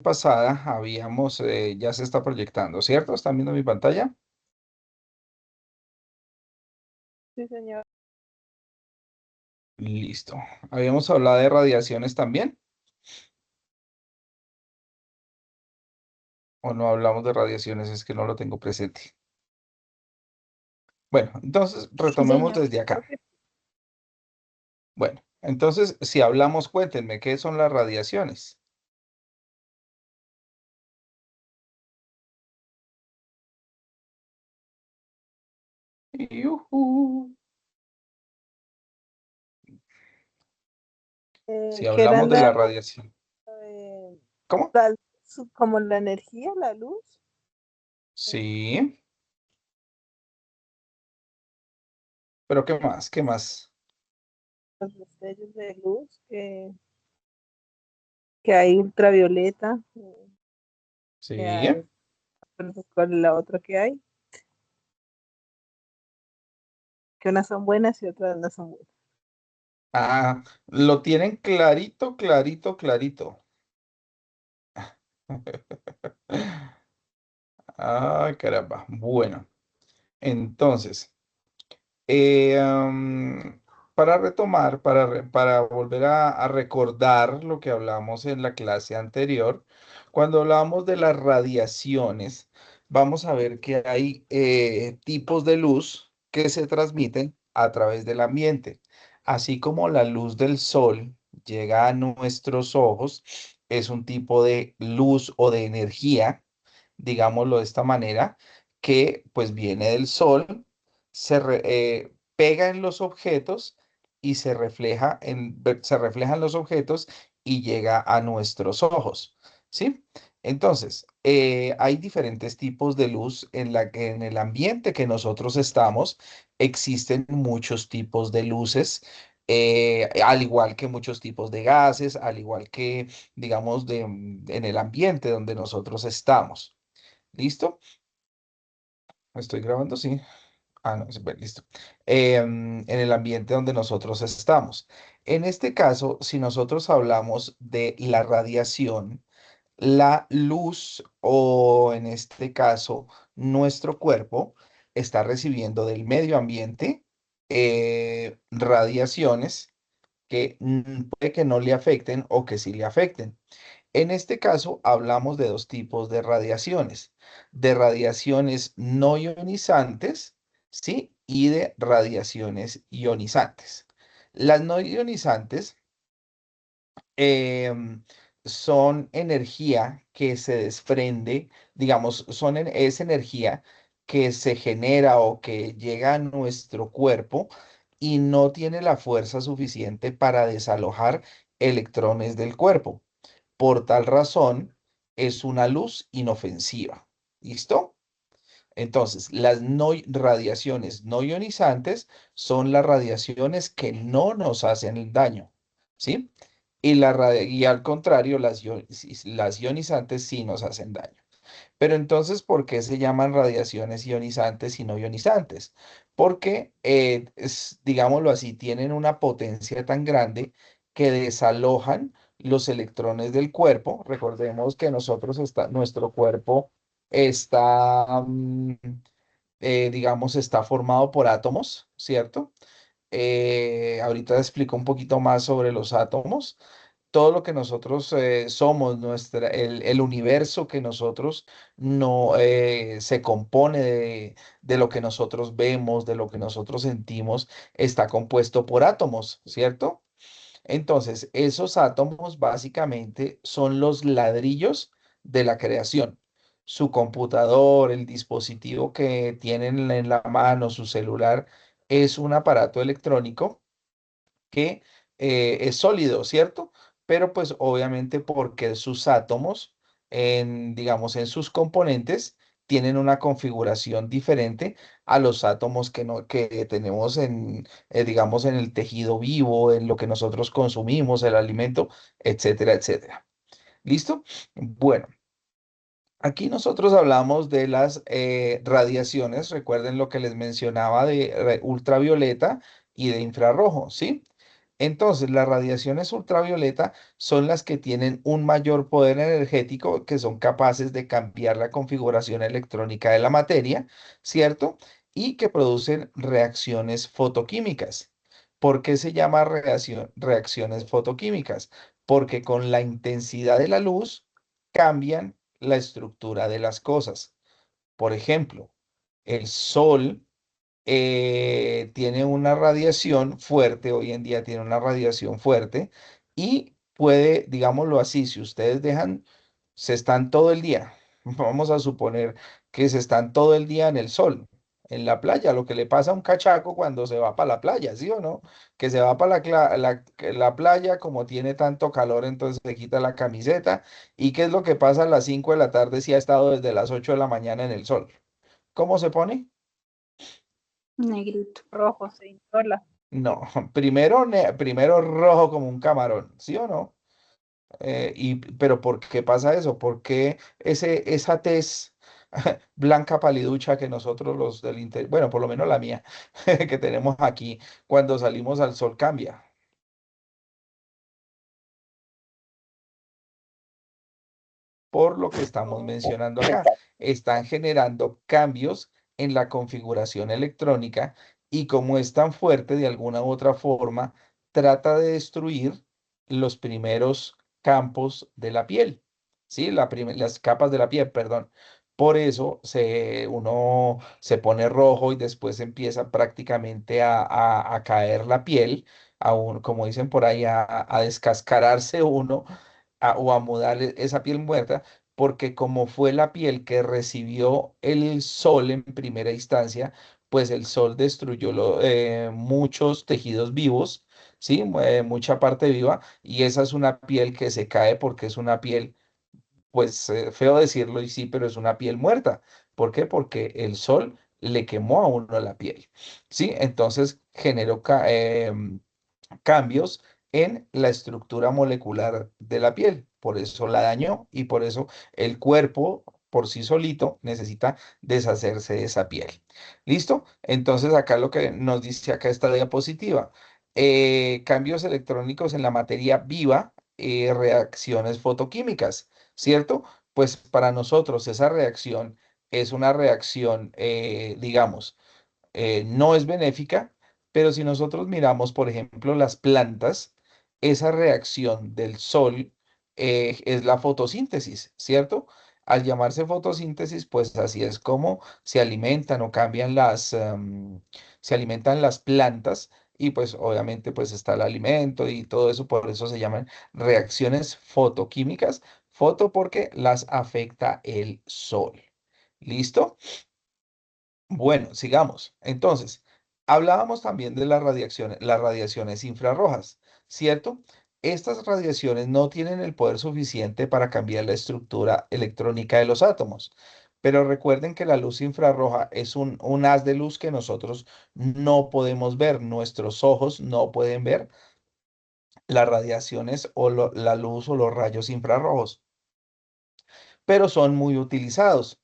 pasada habíamos, ya se está proyectando, ¿cierto? ¿Están viendo mi pantalla? Sí, señor. Listo. Habíamos hablado de radiaciones también, o no hablamos de radiaciones, es que no lo tengo presente. Bueno, entonces Sí, retomemos señor. desde acá. Creo que Bueno, entonces si hablamos, cuéntenme, ¿qué son las radiaciones? Yujú. Si que hablamos eran de la radiación. eh, ¿Cómo? la- como la energía, la luz, eh, Sí, pero ¿qué más? ¿Qué más? los destellos de luz, que hay ultravioleta, que Sí. hay, ¿cuál es la otra que hay? Que unas son buenas y otras no son buenas. Ah, lo tienen clarito, clarito, clarito. Ay, caramba. Bueno, entonces, para retomar, para volver a recordar lo que hablamos en la clase anterior, cuando hablamos de las radiaciones, vamos a ver que hay tipos de luz que se transmiten a través del ambiente, así como la luz del sol llega a nuestros ojos, es un tipo de luz o de energía, digámoslo de esta manera, que pues viene del sol, pega en los objetos y se refleja en los objetos y llega a nuestros ojos, ¿sí? Entonces, hay diferentes tipos de luz en la que en el ambiente que nosotros estamos existen muchos tipos de luces, al igual que muchos tipos de gases, al igual que, digamos, en el ambiente donde nosotros estamos. ¿Listo? ¿Estoy grabando? Sí. Ah, no, sí, bueno, listo. En el ambiente donde nosotros estamos. En este caso, si nosotros hablamos de la radiación, la luz o en este caso nuestro cuerpo está recibiendo del medio ambiente radiaciones que puede que no le afecten o que sí le afecten. En este caso, hablamos de dos tipos de radiaciones no ionizantes, ¿sí? Y de radiaciones ionizantes. Las no ionizantes em, son energía que se desprende, digamos, es energía que se genera o que llega a nuestro cuerpo y no tiene la fuerza suficiente para desalojar electrones del cuerpo. Por tal razón, es una luz inofensiva. ¿Listo? Entonces, las radiaciones no ionizantes son las radiaciones que no nos hacen daño, ¿sí? Y al contrario, las ionizantes sí nos hacen daño. Pero entonces, ¿por qué se llaman radiaciones ionizantes y no ionizantes? Porque, digámoslo así, tienen una potencia tan grande que desalojan los electrones del cuerpo. Recordemos que nuestro cuerpo está, digamos, está formado por átomos, ¿cierto? Ahorita explico un poquito más sobre los átomos. Todo lo que nosotros somos, el universo que nosotros no se compone de lo que nosotros vemos, de lo que nosotros sentimos, está compuesto por átomos, ¿cierto? Entonces, esos átomos básicamente son los ladrillos de la creación. Su computador, el dispositivo que tienen en la mano, su celular, es un aparato electrónico que es sólido, ¿cierto? Pero pues obviamente porque sus átomos, digamos, en sus componentes, tienen una configuración diferente a los átomos que tenemos digamos, en el tejido vivo, en lo que nosotros consumimos, el alimento, etcétera, etcétera. ¿Listo? Bueno, aquí nosotros hablamos de las radiaciones. Recuerden lo que les mencionaba de ultravioleta y de infrarrojo, ¿sí? Entonces, las radiaciones ultravioleta son las que tienen un mayor poder energético, que son capaces de cambiar la configuración electrónica de la materia, ¿cierto? Y que producen reacciones fotoquímicas. ¿Por qué se llama reacciones fotoquímicas? Porque con la intensidad de la luz cambian la estructura de las cosas. Por ejemplo, el sol tiene una radiación fuerte, hoy en día tiene una radiación fuerte y puede, digámoslo así, si ustedes dejan, se están todo el día, vamos a suponer que se están todo el día en el sol, en la playa, lo que le pasa a un cachaco cuando se va para la playa, ¿sí o no? Que se va para la playa, como tiene tanto calor, entonces se quita la camiseta. ¿Y qué es lo que pasa a las 5 de la tarde si ha estado desde las 8 de la mañana en el sol? ¿Cómo se pone? Negrito. Rojo, sí. Hola. No, primero rojo como un camarón, ¿sí o no? Pero ¿por qué pasa eso? ¿Por qué esa tez blanca paliducha que nosotros los del interior, bueno, por lo menos la mía, que tenemos aquí, cuando salimos al sol cambia? Por lo que estamos mencionando acá. Están generando cambios en la configuración electrónica y como es tan fuerte, de alguna u otra forma, trata de destruir los primeros campos de la piel, ¿sí? Las capas de la piel, perdón. Por eso uno se pone rojo y después empieza prácticamente a caer la piel, como dicen por ahí, a descascararse uno o a mudar esa piel muerta, porque como fue la piel que recibió el sol en primera instancia, pues el sol destruyó muchos tejidos vivos, ¿sí? Mucha parte viva, y esa es una piel que se cae porque es una piel, pues feo decirlo y sí, pero es una piel muerta. ¿Por qué? Porque el sol le quemó a uno la piel, ¿sí? Entonces generó cambios en la estructura molecular de la piel. Por eso la dañó y por eso el cuerpo por sí solito necesita deshacerse de esa piel. ¿Listo? Entonces acá lo que nos dice acá esta diapositiva. Cambios electrónicos en la materia viva, reacciones fotoquímicas, ¿cierto? Pues para nosotros esa reacción es una reacción, digamos, no es benéfica, pero si nosotros miramos, por ejemplo, las plantas, esa reacción del sol es la fotosíntesis, ¿cierto? Al llamarse fotosíntesis, pues así es como se alimentan o cambian se alimentan las plantas y pues obviamente pues está el alimento y todo eso, por eso se llaman reacciones fotoquímicas. Foto porque las afecta el sol. ¿Listo? Bueno, sigamos. Entonces, hablábamos también de las radiaciones infrarrojas, ¿cierto? Estas radiaciones no tienen el poder suficiente para cambiar la estructura electrónica de los átomos, pero recuerden que la luz infrarroja es un haz de luz que nosotros no podemos ver, nuestros ojos no pueden ver las radiaciones o la luz o los rayos infrarrojos, pero son muy utilizados.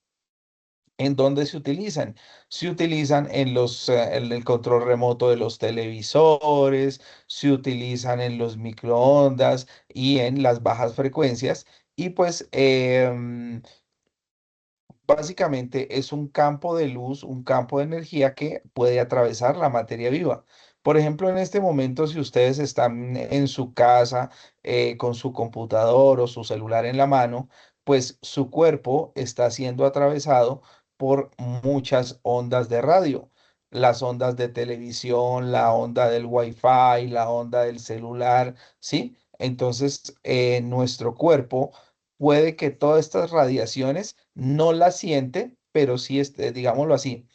¿En dónde se utilizan? Se utilizan en el control remoto de los televisores, se utilizan en los microondas y en las bajas frecuencias. Y pues básicamente es un campo de luz, un campo de energía que puede atravesar la materia viva. Por ejemplo, en este momento, si ustedes están en su casa con su computador o su celular en la mano, pues su cuerpo está siendo atravesado por muchas ondas de radio. Las ondas de televisión, la onda del wifi, la onda del celular, ¿sí? Entonces, nuestro cuerpo puede que todas estas radiaciones no las siente, pero sí, digámoslo así,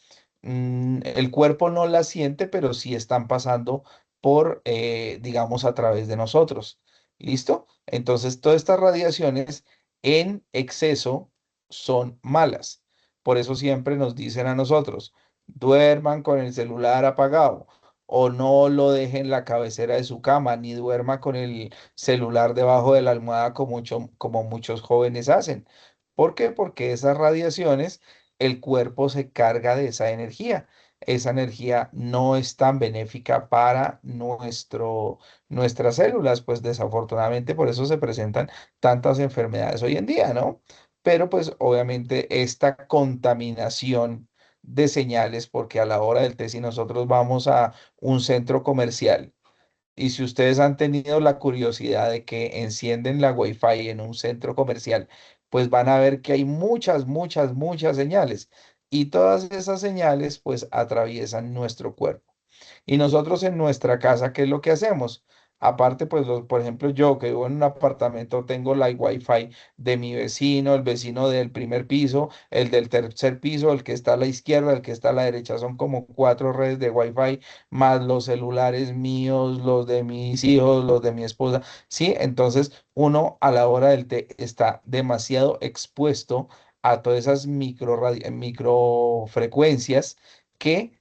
el cuerpo no las siente, pero sí están pasando por, digamos, a través de nosotros. ¿Listo? Entonces, todas estas radiaciones en exceso son malas. Por eso siempre nos dicen a nosotros, duerman con el celular apagado o no lo dejen en la cabecera de su cama, ni duerma con el celular debajo de la almohada como muchos jóvenes hacen. ¿Por qué? Porque esas radiaciones, el cuerpo se carga de esa energía. esa energía no es tan benéfica para nuestras células, pues desafortunadamente por eso se presentan tantas enfermedades hoy en día, ¿no? Pero pues obviamente esta contaminación de señales, porque a la hora del té, si nosotros vamos a un centro comercial, y si ustedes han tenido la curiosidad de que encienden la Wi-Fi en un centro comercial, pues van a ver que hay muchas, muchas, muchas señales. Y todas esas señales pues atraviesan nuestro cuerpo. Y nosotros en nuestra casa, ¿qué es lo que hacemos? Aparte, pues, por ejemplo, yo que vivo en un apartamento, tengo la Wi-Fi de mi vecino, el vecino del primer piso, el del tercer piso, el que está a la izquierda, el que está a la derecha. Son como cuatro redes de Wi-Fi, más los celulares míos, los de mis hijos, los de mi esposa. Sí, entonces uno a la hora del té está demasiado expuesto a todas esas microfrecuencias que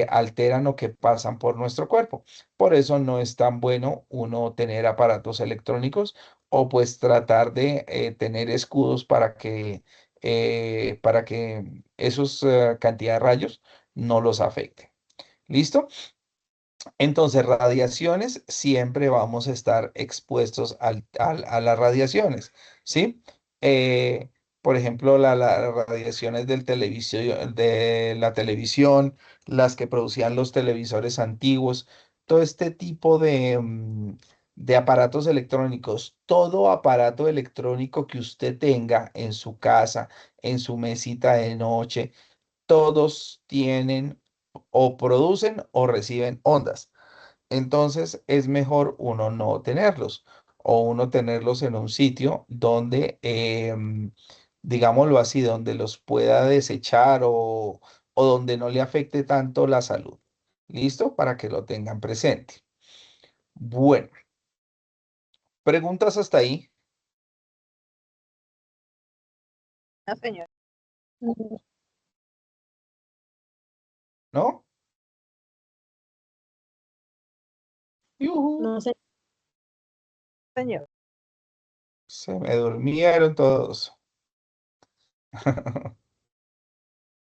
alteran o que pasan por nuestro cuerpo. Por eso no es tan bueno uno tener aparatos electrónicos o pues tratar de tener escudos para que esos cantidad de rayos no los afecten. ¿Listo? Entonces, radiaciones, siempre vamos a estar expuestos a las radiaciones, ¿sí? Eh, por ejemplo, las radiaciones de la televisión, las que producían los televisores antiguos, todo este tipo de aparatos electrónicos, todo aparato electrónico que usted tenga en su casa, en su mesita de noche, todos tienen o producen o reciben ondas. Entonces es mejor uno no tenerlos o uno tenerlos en un sitio donde, digámoslo así, donde los pueda desechar o donde no le afecte tanto la salud. ¿Listo? Para que lo tengan presente. Bueno, preguntas hasta ahí, No, señor. Mm, ¿no? Yujú, no sé, señor. se me durmieron todos.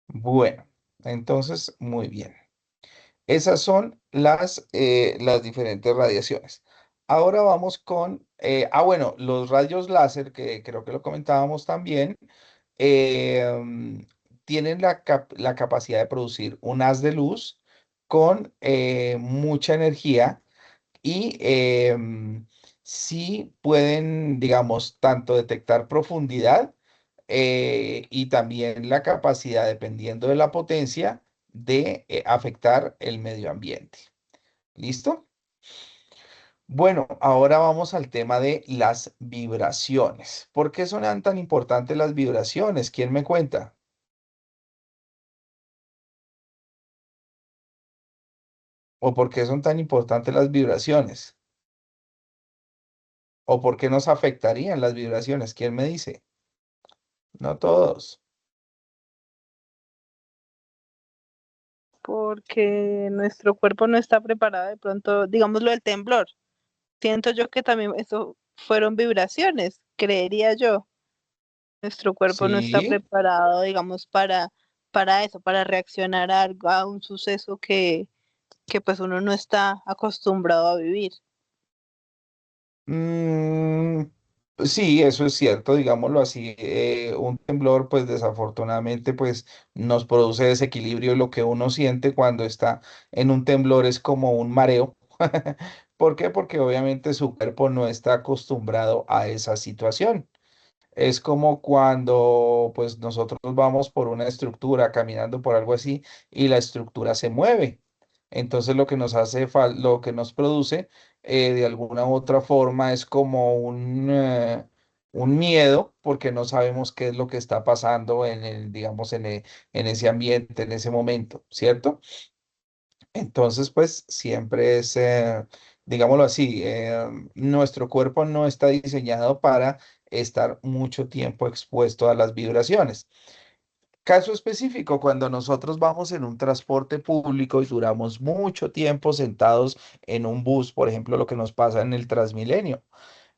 Bueno, entonces, muy bien. Esas son las diferentes radiaciones. Ahora vamos con, bueno, los rayos láser, que creo que lo comentábamos también, tienen la capacidad de producir un haz de luz con mucha energía y sí pueden, digamos, tanto detectar profundidad y también la capacidad, dependiendo de la potencia, de afectar el medio ambiente. ¿Listo? Bueno, ahora vamos al tema de las vibraciones. ¿Por qué son tan importantes las vibraciones? ¿Quién me cuenta? ¿O por qué son tan importantes las vibraciones? ¿O por qué nos afectarían las vibraciones? ¿Quién me dice? No todos. Porque nuestro cuerpo no está preparado de pronto, digámoslo, el temblor. Siento yo que también eso fueron vibraciones, creería yo. Nuestro cuerpo no está Sí. preparado, digamos, para eso, para reaccionar a algo, a un suceso que pues uno no está acostumbrado a vivir. Mm, sí, eso es cierto, digámoslo así. Un temblor, pues desafortunadamente, pues nos produce desequilibrio y lo que uno siente cuando está en un temblor es como un mareo. ¿Por qué? Porque obviamente su cuerpo no está acostumbrado a esa situación. Es como cuando pues nosotros vamos por una estructura, caminando por algo así, y la estructura se mueve. Entonces lo que nos lo que nos produce de alguna u otra forma es como un miedo, porque no sabemos qué es lo que está pasando digamos, en ese ambiente, en ese momento, ¿cierto? Entonces, pues siempre es, digámoslo así, nuestro cuerpo no está diseñado para estar mucho tiempo expuesto a las vibraciones. Caso específico, cuando nosotros vamos en un transporte público y duramos mucho tiempo sentados en un bus, por ejemplo, lo que nos pasa en el Transmilenio.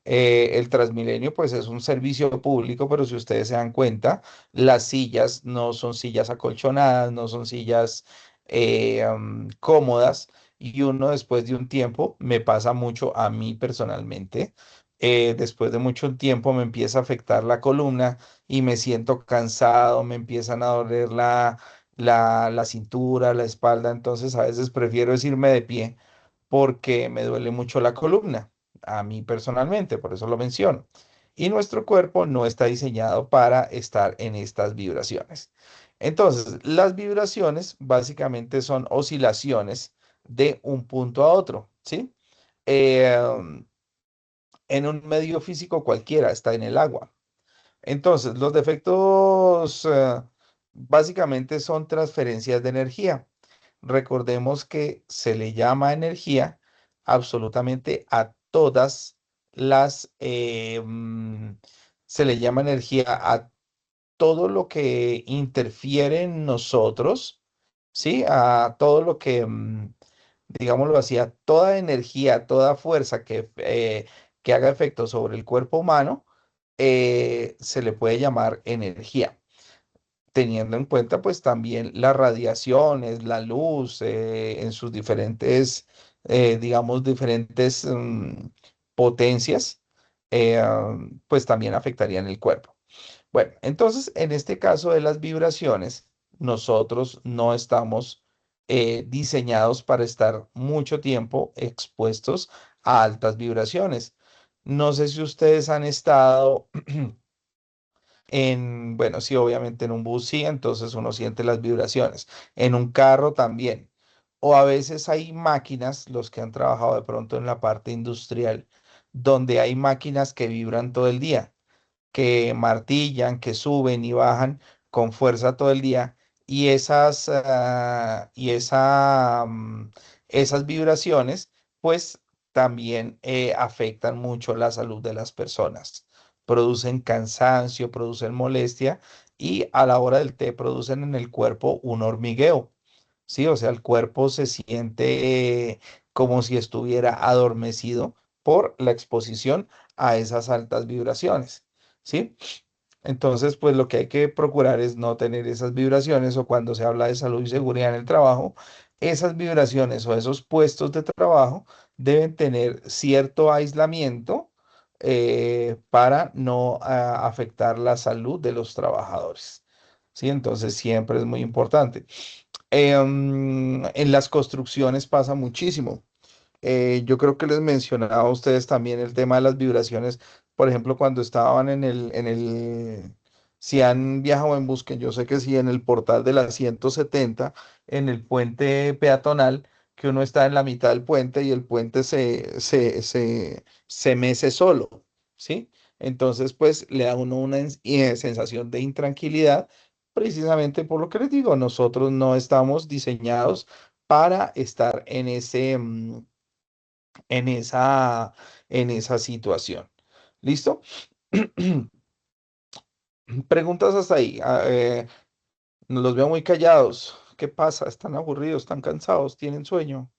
El Transmilenio, pues es un servicio público, pero si ustedes se dan cuenta, las sillas no son sillas acolchonadas, no son sillas cómodas, y uno después de un tiempo, me pasa mucho a mí personalmente, después de mucho tiempo me empieza a afectar la columna y me siento cansado, me empiezan a doler la cintura, la espalda, entonces a veces prefiero es irme de pie porque me duele mucho la columna, a mí personalmente, por eso lo menciono. Y nuestro cuerpo no está diseñado para estar en estas vibraciones. Entonces, las vibraciones básicamente son oscilaciones de un punto a otro, ¿sí? Eh, en un medio físico cualquiera, está en el agua. Entonces, los defectos básicamente son transferencias de energía. Recordemos que se le llama energía absolutamente a todas se le llama energía a todo lo que interfiere en nosotros, ¿sí? A todo lo que, digámoslo así, a toda energía, toda fuerza que haga efecto sobre el cuerpo humano, se le puede llamar energía, teniendo en cuenta pues también las radiaciones, la luz, en sus diferentes, digamos, diferentes potencias, pues también afectarían el cuerpo. Bueno, entonces en este caso de las vibraciones, nosotros no estamos diseñados para estar mucho tiempo expuestos a altas vibraciones. No sé si ustedes han estado bueno, sí, obviamente en un bus sí, entonces uno siente las vibraciones. En un carro también. O a veces hay máquinas, los que han trabajado de pronto en la parte industrial, donde hay máquinas que vibran todo el día, que martillan, que suben y bajan con fuerza todo el día, y esas vibraciones pues también afectan mucho la salud de las personas. Producen cansancio, producen molestia, y a la hora del té producen en el cuerpo un hormigueo. Sí, o sea, el cuerpo se siente como si estuviera adormecido por la exposición a esas altas vibraciones. ¿Sí? Entonces, pues lo que hay que procurar es no tener esas vibraciones, o cuando se habla de salud y seguridad en el trabajo, esas vibraciones o esos puestos de trabajo deben tener cierto aislamiento, para no afectar la salud de los trabajadores. ¿Sí? Entonces, siempre es muy importante. En las construcciones pasa muchísimo. Yo creo que les mencionaba a ustedes también el tema de las vibraciones, por ejemplo, cuando estaban si han viajado en bus, que yo sé que sí, en el portal de la 170, en el puente peatonal, que uno está en la mitad del puente y el puente se mece solo, ¿sí? Entonces, pues le da a uno una sensación de intranquilidad, precisamente por lo que les digo, nosotros no estamos diseñados para estar en en esa situación. ¿Listo? Preguntas hasta ahí. Los veo muy callados. ¿Qué pasa? ¿Están aburridos? ¿Están cansados? ¿Tienen sueño?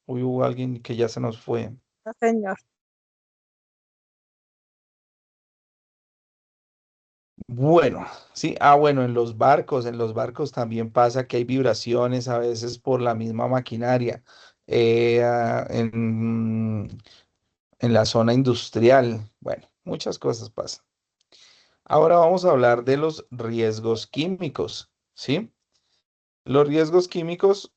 Uy, hubo alguien que ya se nos fue. No, señor. Bueno, sí, bueno, en los barcos también pasa que hay vibraciones a veces por la misma maquinaria. eh, ah, en, en la zona industrial. Bueno, muchas cosas pasan. Ahora vamos a hablar de los riesgos químicos, ¿sí? Los riesgos químicos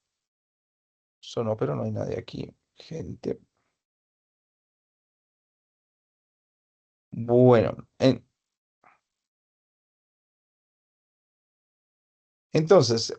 sonó, pero no hay nadie aquí, gente. Bueno, entonces,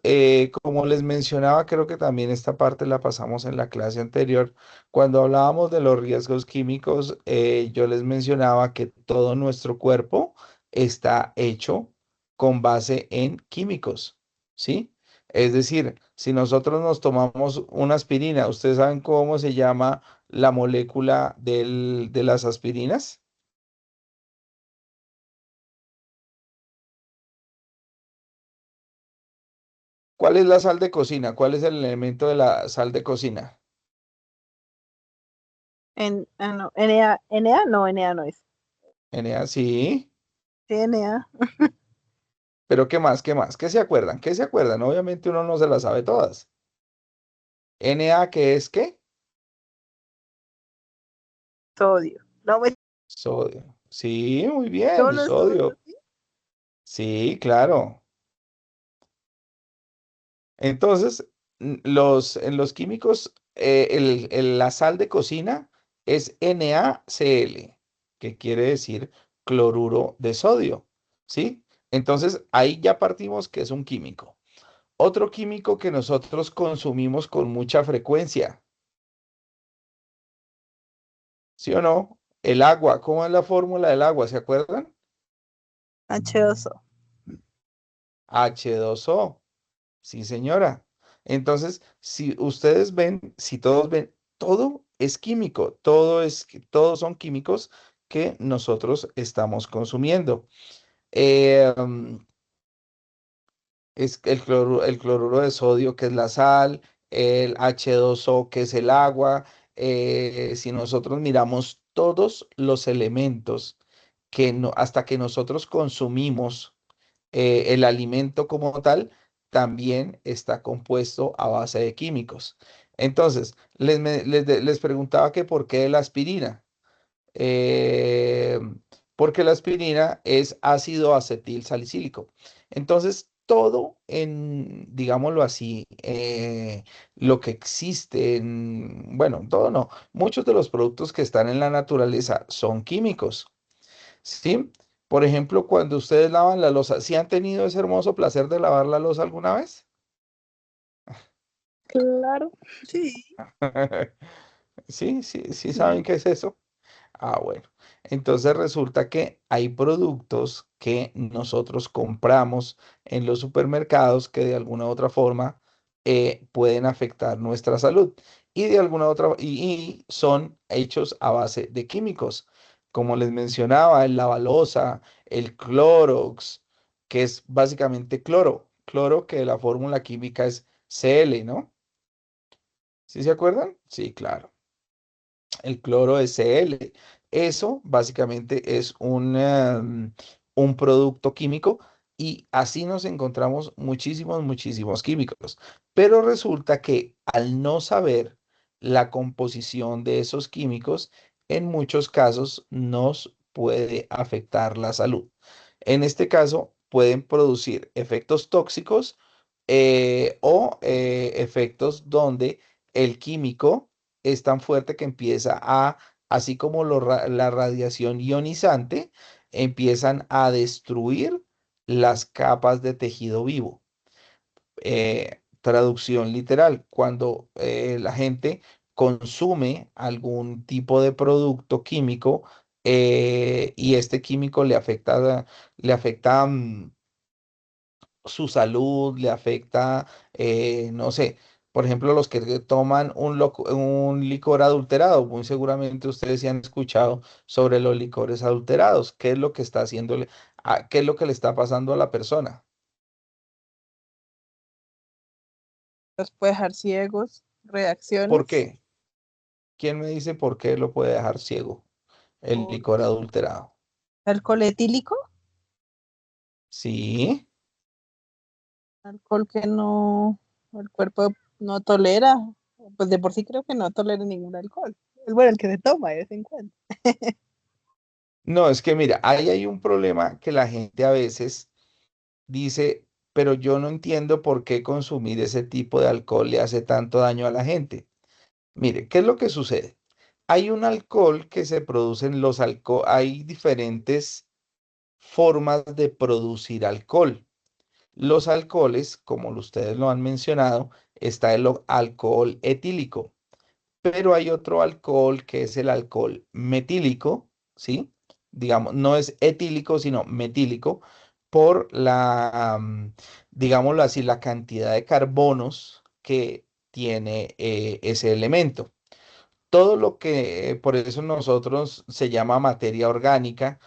como les mencionaba, creo que también esta parte la pasamos en la clase anterior. Cuando hablábamos de los riesgos químicos, yo les mencionaba que todo nuestro cuerpo está hecho con base en químicos, ¿sí? Es decir, si nosotros nos tomamos una aspirina, ¿ustedes saben cómo se llama la molécula de las aspirinas? ¿Cuál es la sal de cocina? ¿Cuál es el elemento de la sal de cocina? No, Na no es. Na, sí. Sí, Na. Pero ¿qué más? ¿Qué más? ¿Qué se acuerdan? ¿Qué se acuerdan? Obviamente uno no se las sabe todas. Na, ¿qué es qué? Sodio. No me Sodio. Sí, muy bien, solo sodio. sodio, ¿sí? Sí, claro. Entonces, en los químicos, la sal de cocina es NaCl, que quiere decir cloruro de sodio, ¿sí? Entonces, ahí ya partimos que es un químico. Otro químico que nosotros consumimos con mucha frecuencia, ¿sí o no? El agua, ¿cómo es la fórmula del agua? ¿Se acuerdan? H2O. H2O. Sí, señora. Entonces, si ustedes ven, si todos ven, todo es químico, todos son químicos que nosotros estamos consumiendo. Eh, mm, es el cloruro de sodio, que es la sal, el H2O, que es el agua. Si nosotros miramos todos los elementos que no, hasta que nosotros consumimos el alimento como tal también está compuesto a base de químicos. Entonces, les preguntaba que por qué la aspirina. Eh, Porque la aspirina es ácido acetil salicílico. Entonces, todo digámoslo así, lo que existe, bueno, todo no, muchos de los productos que están en la naturaleza son químicos. ¿Sí? Por ejemplo, cuando ustedes lavan la loza, ¿sí han tenido ese hermoso placer de lavar la loza alguna vez? Claro, sí. Sí, sí, sí saben Sí. qué es eso. Ah, bueno. Entonces resulta que hay productos que nosotros compramos en los supermercados que de alguna u otra forma pueden afectar nuestra salud y de alguna otra y son hechos a base de químicos. Como les mencionaba, el Lavaloza, el Clorox, que es básicamente cloro, cloro que la fórmula química es Cl, ¿no? ¿Sí se acuerdan? Sí, claro. El cloro Cl. Eso básicamente es un producto químico y así nos encontramos muchísimos, muchísimos químicos. Pero resulta que al no saber la composición de esos químicos, en muchos casos nos puede afectar la salud. En este caso, pueden producir efectos tóxicos o efectos donde el químico es tan fuerte que empieza a, así como la radiación ionizante, empiezan a destruir las capas de tejido vivo. Traducción literal, cuando la gente consume algún tipo de producto químico y este químico le afecta su salud, le afecta, no sé, por ejemplo, los que toman un licor adulterado, muy seguramente ustedes sí han escuchado sobre los licores adulterados, qué es lo que está haciéndole, qué es lo que le está pasando a la persona. Los puede dejar ciegos, ¿Por reacciones, qué? ¿Quién me dice por qué lo puede dejar ciego el por licor adulterado? alcohol etílico, Sí. alcohol que no, el cuerpo no tolera, pues de por sí creo que no tolera ningún alcohol. Es bueno el que se toma de vez en cuando. No, es que mira, ahí hay un problema que la gente a veces dice, pero yo no entiendo por qué consumir ese tipo de alcohol le hace tanto daño a la gente. Mire, ¿qué es lo que sucede? Hay un alcohol que se produce en hay diferentes formas de producir alcohol. Los alcoholes, como ustedes lo han mencionado, está el alcohol etílico, pero hay otro alcohol que es el alcohol metílico, ¿sí? Digamos, no es etílico, sino metílico, por digámoslo así, la cantidad de carbonos que tiene ese elemento. Todo lo que, por eso nosotros se llama materia orgánica,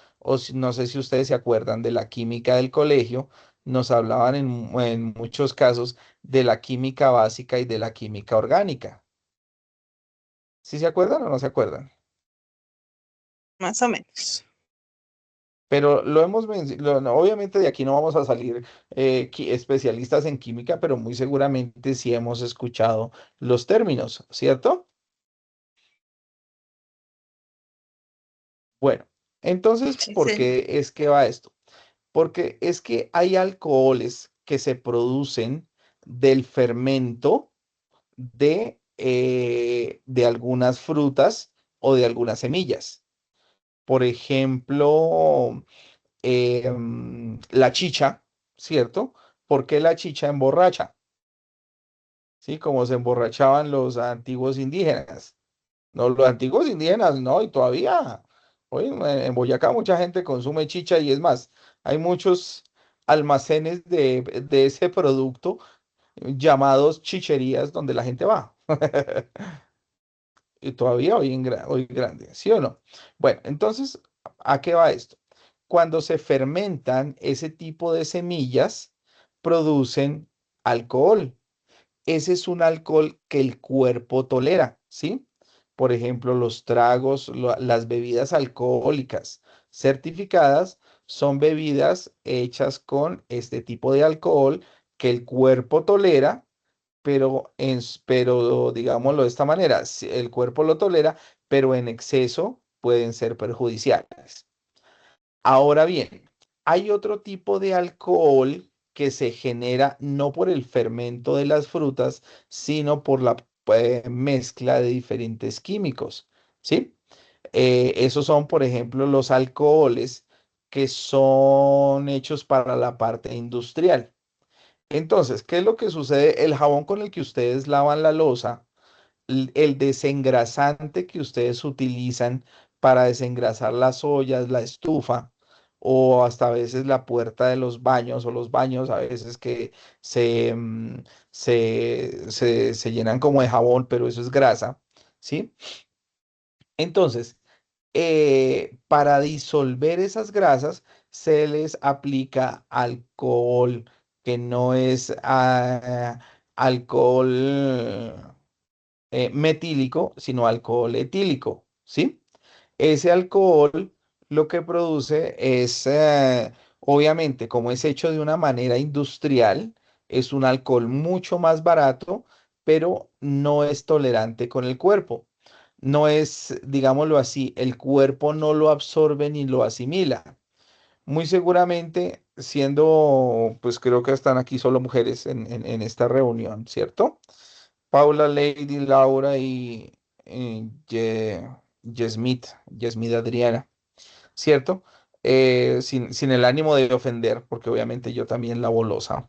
no sé si ustedes se acuerdan de la química del colegio, nos hablaban en muchos casos de la química básica y de la química orgánica. ¿Sí se acuerdan o no se acuerdan? Más o menos. Pero lo hemos mencionado, obviamente de aquí no vamos a salir especialistas en química, pero muy seguramente sí hemos escuchado los términos, ¿cierto? Bueno, entonces, Sí, ¿por señor. qué es que va esto? Porque es que hay alcoholes que se producen del fermento de algunas frutas o de algunas semillas. Por ejemplo, la chicha, ¿cierto? ¿Por qué la chicha emborracha? ¿Sí? Como se emborrachaban los antiguos indígenas. No, los antiguos indígenas no, y todavía, hoy en Boyacá mucha gente consume chicha y es más, hay muchos almacenes de ese producto llamados chicherías donde la gente va. Y todavía hoy, hoy grande, ¿sí o no? Bueno, entonces, ¿a qué va esto? Cuando se fermentan ese tipo de semillas, producen alcohol. Ese es un alcohol que el cuerpo tolera, ¿sí? Por ejemplo, los tragos, las bebidas alcohólicas certificadas son bebidas hechas con este tipo de alcohol que el cuerpo tolera, pero digámoslo de esta manera, si el cuerpo lo tolera, pero en exceso pueden ser perjudiciales. Ahora bien, hay otro tipo de alcohol que se genera no por el fermento de las frutas, sino por la mezcla de diferentes químicos, ¿sí? Esos son, por ejemplo, los alcoholes que son hechos para la parte industrial. Entonces, ¿qué es lo que sucede? El jabón con el que ustedes lavan la loza, el desengrasante que ustedes utilizan para desengrasar las ollas, la estufa, o hasta a veces la puerta de los baños o los baños a veces que se, se llenan como de jabón, pero eso es grasa, ¿sí? Entonces, para disolver esas grasas se les aplica alcohol, que no es alcohol metílico, sino alcohol etílico, ¿sí? Ese alcohol lo que produce es, obviamente, como es hecho de una manera industrial, es un alcohol mucho más barato, pero no es tolerante con el cuerpo. No es, digámoslo así, el cuerpo no lo absorbe ni lo asimila. Muy seguramente, siendo, pues creo que están aquí solo mujeres en esta reunión, ¿cierto? Paula, Lady, Laura y Yesmith Adriana, ¿cierto? Sin el ánimo de ofender, porque obviamente yo también lavo loza.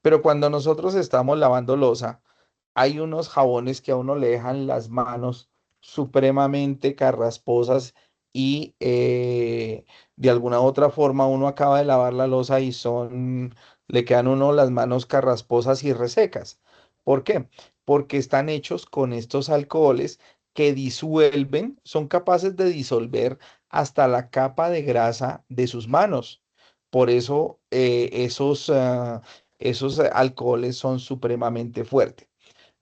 Pero cuando nosotros estamos lavando loza, hay unos jabones que a uno le dejan las manos supremamente carrasposas y de alguna otra forma uno acaba de lavar la loza y le quedan a uno las manos carrasposas y resecas. ¿Por qué? Porque están hechos con estos alcoholes que disuelven, son capaces de disolver hasta la capa de grasa de sus manos. Por eso esos alcoholes son supremamente fuertes.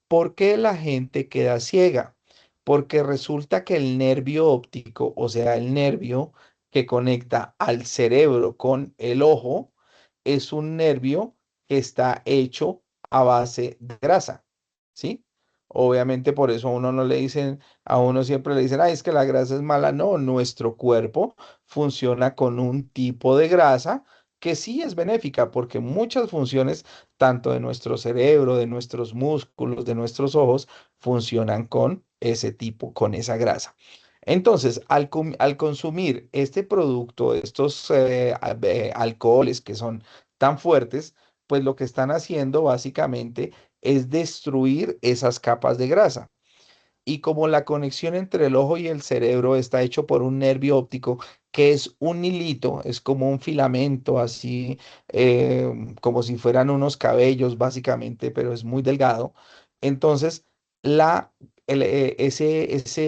¿Por qué la gente queda ciega? Porque resulta que el nervio óptico, o sea, el nervio que conecta al cerebro con el ojo, es un nervio que está hecho a base de grasa, ¿sí? Obviamente por eso a uno no le dicen, a uno siempre le dicen, ay, es que la grasa es mala. No, nuestro cuerpo funciona con un tipo de grasa que sí es benéfica porque muchas funciones tanto de nuestro cerebro, de nuestros músculos, de nuestros ojos, funcionan con ese tipo, con esa grasa. Entonces, al consumir este producto, estos alcoholes que son tan fuertes, pues lo que están haciendo básicamente es destruir esas capas de grasa. Y como la conexión entre el ojo y el cerebro está hecho por un nervio óptico, que es un hilito, es como un filamento, así como si fueran unos cabellos básicamente, pero es muy delgado. Entonces, la, ese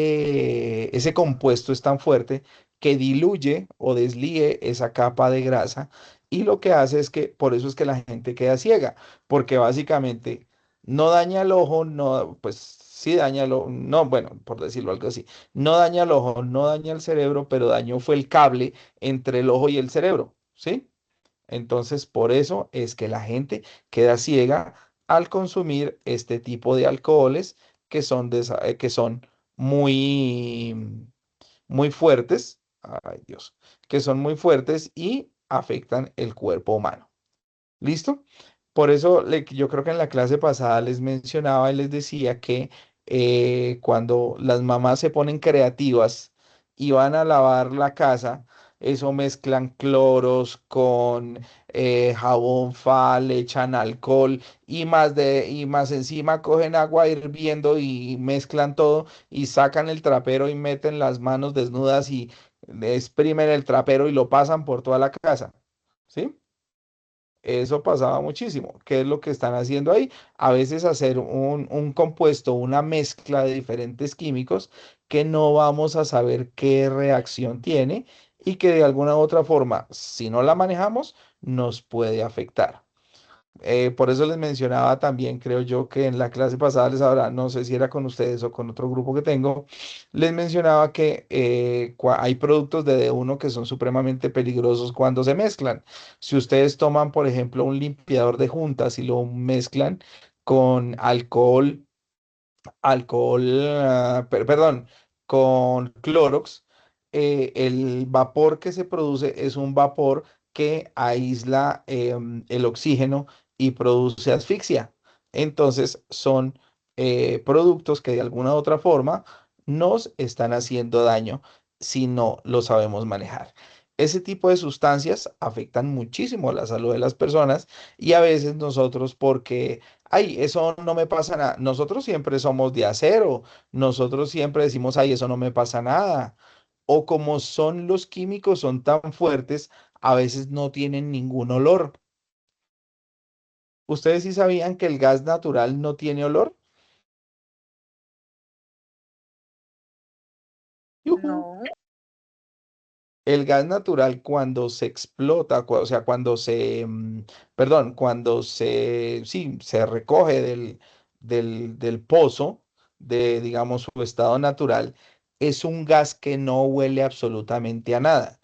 compuesto es tan fuerte que diluye o deslíe esa capa de grasa y lo que hace es que, por eso es que la gente queda ciega, porque básicamente no daña el ojo, no, pues sí daña el ojo, no, bueno, por decirlo algo así, no daña el ojo, no daña el cerebro, pero dañó fue el cable entre el ojo y el cerebro, ¿sí? Entonces, por eso es que la gente queda ciega al consumir este tipo de alcoholes que son muy, muy fuertes, ay Dios, que son muy fuertes y afectan el cuerpo humano. ¿Listo? Por eso yo creo que en la clase pasada les mencionaba y les decía que cuando las mamás se ponen creativas y van a lavar la casa, eso mezclan cloros con jabón Fa, le echan alcohol y más encima cogen agua hirviendo y mezclan todo y sacan el trapero y meten las manos desnudas y exprimen el trapero y lo pasan por toda la casa. ¿Sí? Eso pasaba muchísimo. ¿Qué es lo que están haciendo ahí? A veces hacer un compuesto, una mezcla de diferentes químicos que no vamos a saber qué reacción tiene y que de alguna u otra forma, si no la manejamos, nos puede afectar. Por eso les mencionaba también, creo yo que en la clase pasada les hablaba, no sé si era con ustedes o con otro grupo que tengo, les mencionaba que hay productos de D1 que son supremamente peligrosos cuando se mezclan. Si ustedes toman, por ejemplo, un limpiador de juntas y lo mezclan con perdón, con Clorox, el vapor que se produce es un vapor que aísla el oxígeno y produce asfixia. Entonces son productos que de alguna u otra forma nos están haciendo daño si no lo sabemos manejar. Ese tipo de sustancias afectan muchísimo la salud de las personas y a veces nosotros porque, ay, eso no me pasa nada, nosotros siempre somos de acero. Nosotros siempre decimos, ay, eso no me pasa nada. O como son los químicos, son tan fuertes, a veces no tienen ningún olor. ¿Ustedes sí sabían que el gas natural no tiene olor? ¡Yujú! No, El gas natural cuando se explota, o sea, perdón, sí, se recoge del pozo, de, digamos, su estado natural, es un gas que no huele absolutamente a nada.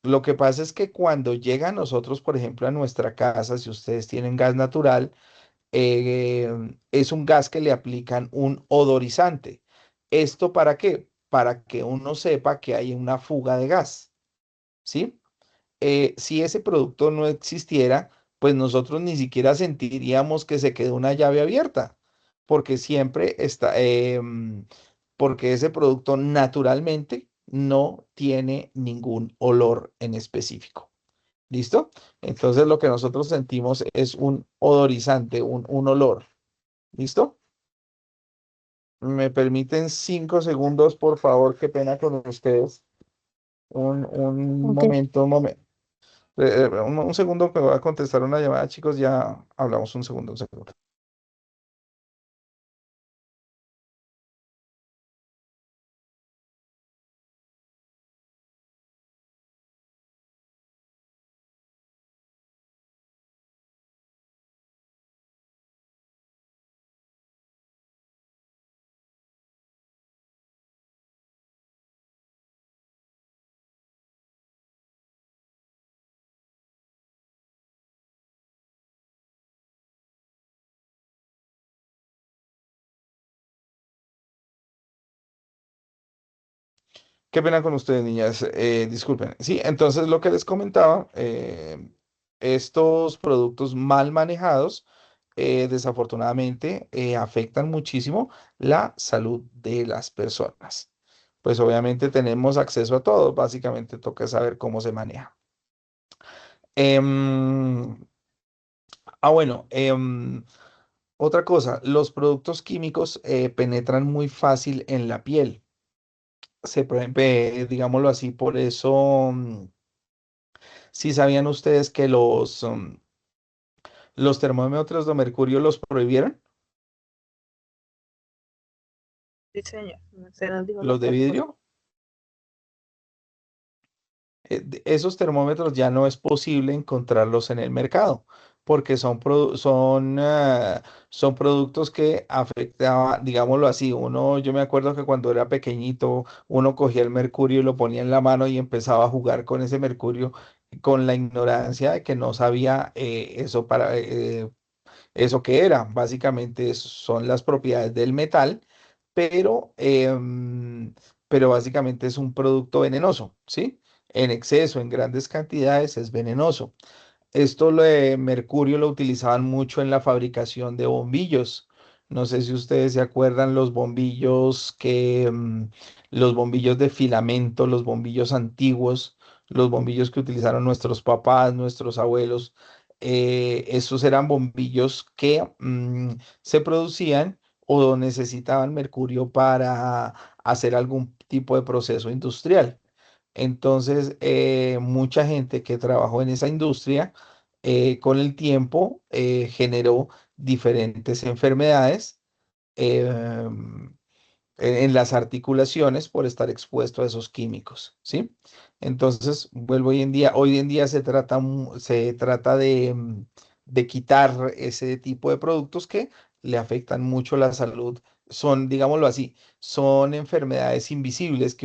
Lo que pasa es que cuando llega a nosotros, por ejemplo, a nuestra casa, si ustedes tienen gas natural, es un gas que le aplican un odorizante. ¿Esto para qué? Para que uno sepa que hay una fuga de gas. ¿Sí? Si ese producto no existiera, pues nosotros ni siquiera sentiríamos que se quedó una llave abierta, porque siempre está, porque ese producto naturalmente no tiene ningún olor en específico. ¿Listo? Entonces lo que nosotros sentimos es un odorizante, un olor. ¿Listo? ¿Me permiten 5 segundos, por favor? Qué pena con ustedes. Un ok. momento, un momento. Un segundo que voy a contestar una llamada, chicos, ya hablamos un segundo, un segundo. Qué pena con ustedes, niñas. Disculpen. Sí, entonces lo que les comentaba, estos productos mal manejados, desafortunadamente, afectan muchísimo la salud de las personas. Pues obviamente tenemos acceso a todo, básicamente toca saber cómo se maneja. Em, bueno, otra cosa, los productos químicos penetran muy fácil en la piel. Digámoslo así, por eso, si sabían ustedes que los termómetros de mercurio los prohibieron, Sí, señor. Se nos dijo lo los de que fue. vidrio, esos termómetros ya no es posible encontrarlos en el mercado, porque son productos que afectaban, digámoslo así, yo me acuerdo que cuando era pequeñito, uno cogía el mercurio y lo ponía en la mano y empezaba a jugar con ese mercurio con la ignorancia de que no sabía eso que era. Básicamente son las propiedades del metal, pero, pero básicamente es un producto venenoso, ¿sí? En exceso, en grandes cantidades, es venenoso. Esto lo de mercurio lo utilizaban mucho en la fabricación de bombillos. No sé si ustedes se acuerdan los bombillos de filamento, los bombillos antiguos, los bombillos que utilizaron nuestros papás, nuestros abuelos. Esos eran bombillos que se producían o necesitaban mercurio para hacer algún tipo de proceso industrial. Entonces, mucha gente que trabajó en esa industria, con el tiempo, generó diferentes enfermedades em, en las articulaciones por estar expuesto a esos químicos, ¿sí? Entonces, hoy en día se trata de quitar ese tipo de productos que le afectan mucho la salud. Son, digámoslo así, son enfermedades invisibles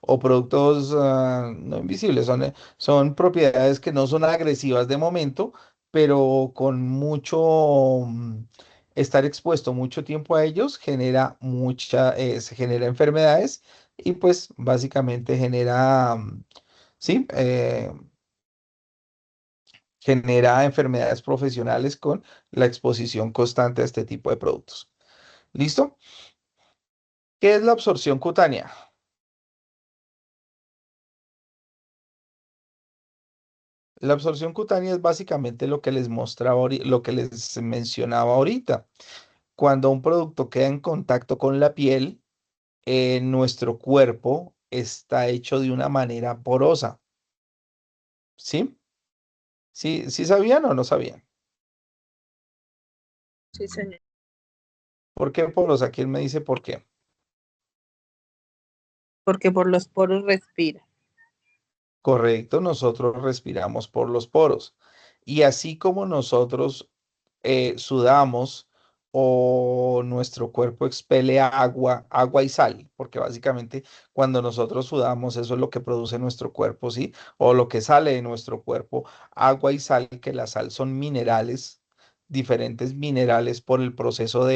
o productos no invisibles, son propiedades que no son agresivas de momento, pero con estar expuesto mucho tiempo a ellos se genera enfermedades y pues básicamente sí, genera enfermedades profesionales con la exposición constante a este tipo de productos. ¿Listo? ¿Qué es la absorción cutánea? La absorción cutánea es básicamente lo que les mencionaba ahorita. Cuando un producto queda en contacto con la piel, nuestro cuerpo está hecho de una manera porosa. ¿Sí? ¿Sí, sí sabían o no sabían? Sí, señor. ¿Por qué porosa? ¿Quién me dice por qué? Porque por los poros respira. Correcto, nosotros respiramos por los poros. Y así como nosotros sudamos o nuestro cuerpo expele agua y sal, porque básicamente cuando nosotros sudamos eso es lo que produce nuestro cuerpo, ¿sí? O lo que sale de nuestro cuerpo, agua y sal, que la sal son minerales, diferentes minerales por el proceso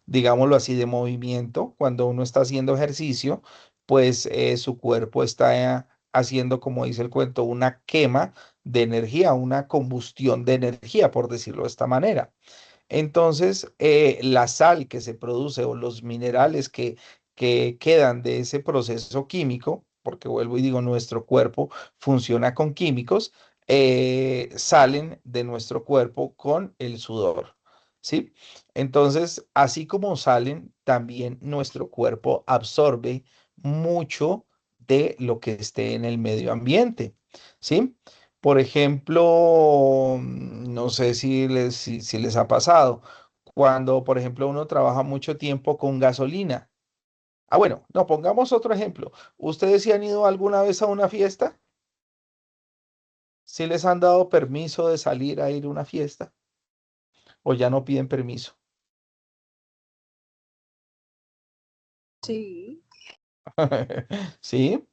digámoslo así, de movimiento. Cuando uno está haciendo ejercicio, pues su cuerpo está haciendo, como dice el cuento, una quema de energía, una combustión de energía, por decirlo de esta manera. Entonces, la sal que se produce o los minerales que quedan de ese proceso químico, porque vuelvo y digo, nuestro cuerpo funciona con químicos, salen de nuestro cuerpo con el sudor, ¿sí? Entonces, así como salen, también nuestro cuerpo absorbe mucho de lo que esté en el medio ambiente, ¿sí? Por ejemplo, no sé si les ha pasado, cuando, por ejemplo, uno trabaja mucho tiempo con gasolina. Ah, bueno, no, pongamos otro ejemplo. ¿Ustedes se han ido alguna vez a una fiesta? ¿Si les han dado permiso de salir a ir a una fiesta? ¿O ya no piden permiso? Sí. ¿Sí?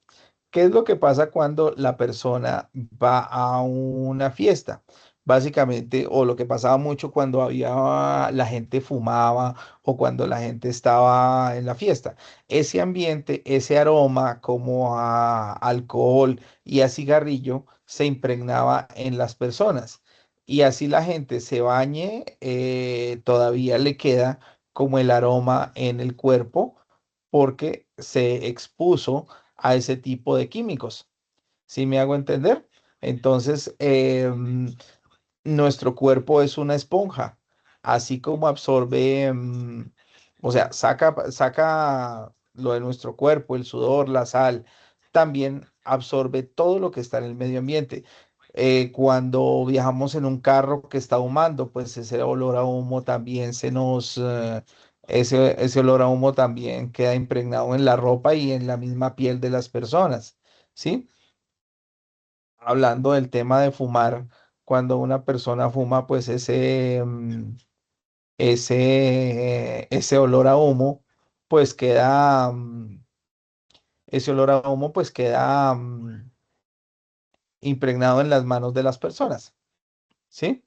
¿Qué es lo que pasa cuando la persona va a una fiesta? Básicamente, o lo que pasaba mucho cuando la gente fumaba o cuando la gente estaba en la fiesta. Ese ambiente, ese aroma como a alcohol y a cigarrillo se impregnaba en las personas. Y así la gente se bañe, todavía le queda como el aroma en el cuerpo porque se expuso a ese tipo de químicos. ¿Sí me hago entender? Entonces, nuestro cuerpo es una esponja, así como absorbe, o sea, saca lo de nuestro cuerpo, el sudor, la sal, también absorbe todo lo que está en el medio ambiente. Cuando viajamos en un carro que está humando, pues ese olor a humo también ese olor a humo también queda impregnado en la ropa y en la misma piel de las personas, ¿sí? Hablando del tema de fumar, cuando una persona fuma, pues ese olor a humo, pues queda, ese olor a humo, pues queda impregnado en las manos de las personas, ¿sí?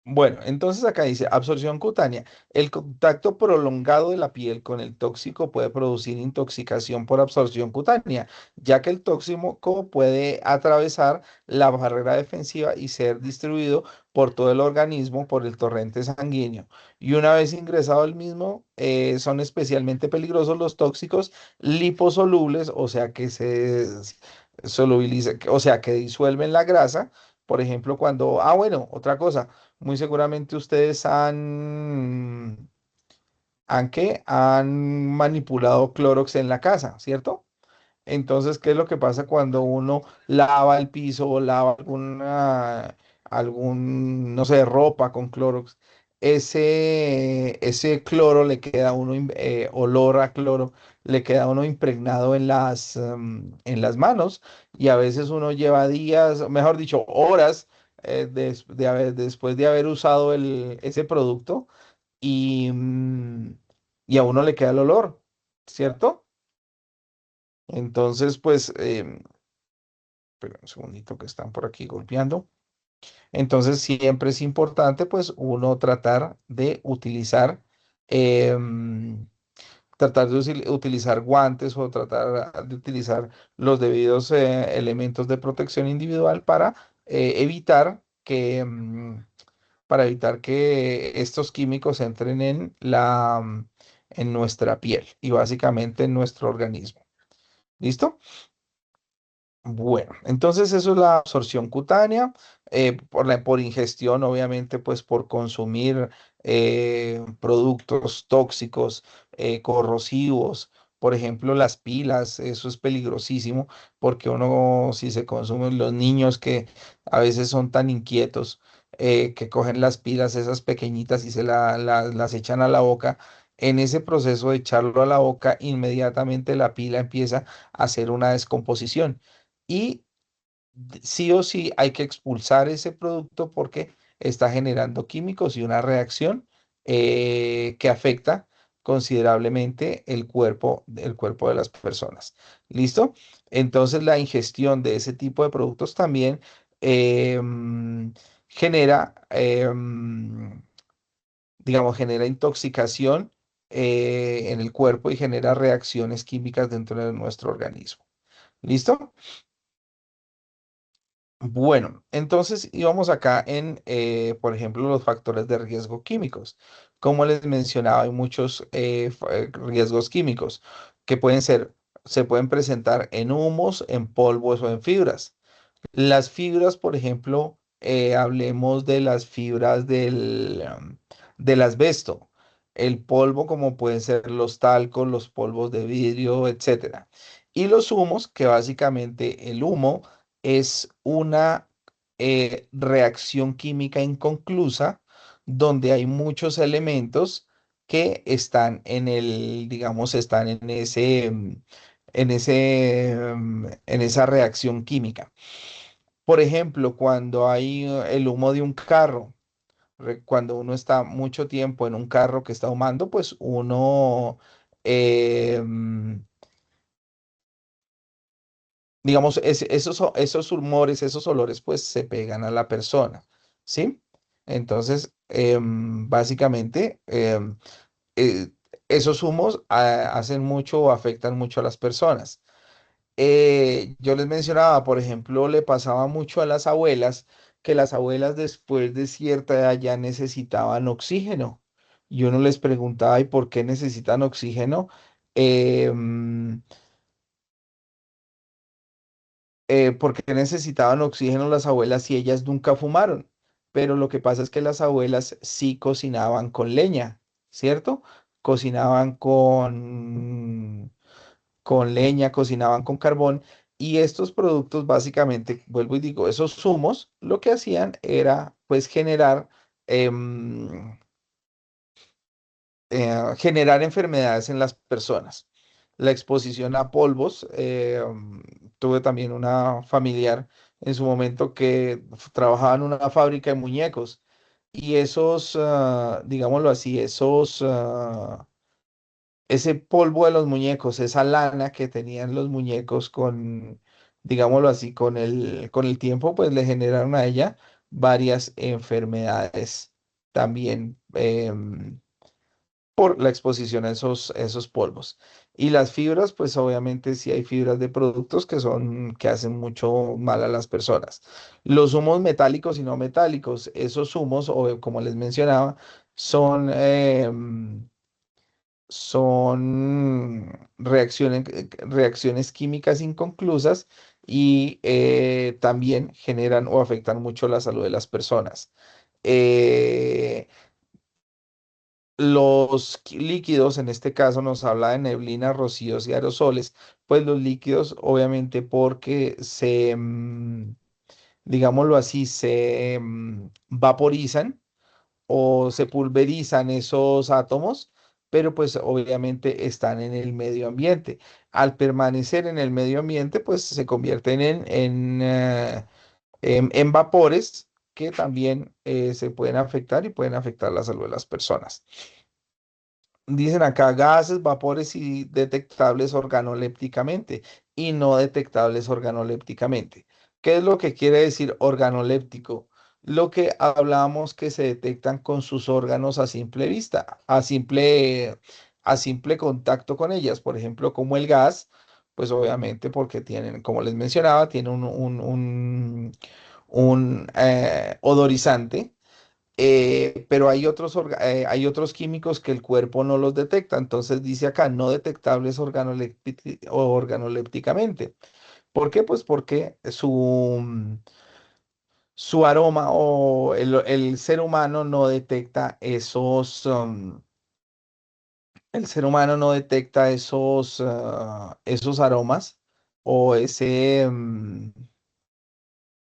Bueno, entonces acá dice absorción cutánea. El contacto prolongado de la piel con el tóxico puede producir intoxicación por absorción cutánea, ya que el tóxico puede atravesar la barrera defensiva y ser distribuido por todo el organismo por el torrente sanguíneo. Y una vez ingresado el mismo, son especialmente peligrosos los tóxicos liposolubles, o sea que se solubiliza, o sea que disuelven la grasa. Por ejemplo, bueno, otra cosa. Muy seguramente ustedes han manipulado Clorox en la casa, ¿cierto? Entonces, ¿qué es lo que pasa cuando uno lava el piso o lava no sé, ropa con Clorox? Ese cloro le queda a uno, olor a cloro, le queda a uno impregnado en las manos y a veces uno lleva días, mejor dicho, horas después de haber usado ese producto y a uno le queda el olor, ¿cierto? Entonces, pues, espera un segundito que están por aquí golpeando. Entonces, siempre es importante, pues, uno em, tratar de utilizar guantes o tratar de utilizar los debidos elementos de protección individual evitar para evitar que estos químicos entren en nuestra piel y básicamente en nuestro organismo. ¿Listo? Bueno, entonces eso es la absorción cutánea, por ingestión, obviamente, pues por consumir productos tóxicos, corrosivos, por ejemplo, las pilas, eso es peligrosísimo, porque uno, si se consumen los niños que a veces son tan inquietos, que cogen las pilas, esas pequeñitas, y las echan a la boca, en ese proceso de echarlo a la boca, inmediatamente la pila empieza a hacer una descomposición y sí o sí hay que expulsar ese producto porque está generando químicos y una reacción que afecta considerablemente el cuerpo de las personas. ¿Listo? Entonces la ingestión de ese tipo de productos también genera, digamos, genera intoxicación en el cuerpo y genera reacciones químicas dentro de nuestro organismo. ¿Listo? Bueno, entonces íbamos acá por ejemplo, los factores de riesgo químicos. Como les mencionaba, hay muchos riesgos químicos que se pueden presentar en humos, en polvos o en fibras. Las fibras, por ejemplo, hablemos de las fibras del asbesto, el polvo como pueden ser los talcos, los polvos de vidrio, etcétera. Y los humos, que básicamente el humo es una reacción química inconclusa donde hay muchos elementos que están digamos, están en esa reacción química. Por ejemplo, cuando hay el humo de un carro, cuando uno está mucho tiempo en un carro que está humando, pues eh, mm, digamos, esos humores, esos olores, pues se pegan a la persona, ¿sí? Entonces, básicamente, eh, esos humos hacen mucho o afectan mucho a las personas. Yo les mencionaba, por ejemplo, le pasaba mucho a las abuelas que las abuelas después de cierta edad ya necesitaban oxígeno. Y uno les preguntaba, ¿y por qué necesitan oxígeno? Eh, mm, ¿Por qué necesitaban oxígeno las abuelas si ellas nunca fumaron? Pero lo que pasa es que las abuelas sí cocinaban con leña, ¿cierto? Cocinaban con leña, cocinaban con carbón y estos productos básicamente, vuelvo y digo, esos zumos lo que hacían era pues em, generar enfermedades en las personas. La exposición a polvos, tuve también una familiar en su momento que trabajaba en una fábrica de muñecos y esos, digámoslo así, ese polvo de los muñecos, esa lana que tenían los muñecos con, digámoslo así, con el tiempo, pues le generaron a ella varias enfermedades también. Por la exposición a esos polvos. Y las fibras, pues obviamente sí hay fibras de productos que hacen mucho mal a las personas. Los humos metálicos y no metálicos, esos humos, o como les mencionaba, son, son reacciones químicas inconclusas y también generan o afectan mucho la salud de las personas. Eh, líquidos, en este caso nos habla de neblina, rocíos y aerosoles, pues los líquidos obviamente porque digámoslo así, vaporizan o se pulverizan esos átomos, pero pues obviamente están en el medio ambiente. Al permanecer en el medio ambiente, pues se convierten en vapores que también se pueden afectar y pueden afectar la salud de las personas. Dicen acá gases, vapores y detectables organolépticamente y no detectables organolépticamente. ¿Qué es lo que quiere decir organoléptico? Lo que hablábamos que se detectan con sus órganos a simple vista, a simple contacto con ellas. Por ejemplo, como el gas, pues obviamente porque tienen, como les mencionaba, tiene un odorizante, pero hay otros químicos que el cuerpo no los detecta. Entonces dice acá, no detectables organolépticamente. ¿Por qué? Pues porque su aroma o el ser humano no detecta el ser humano no detecta esos aromas o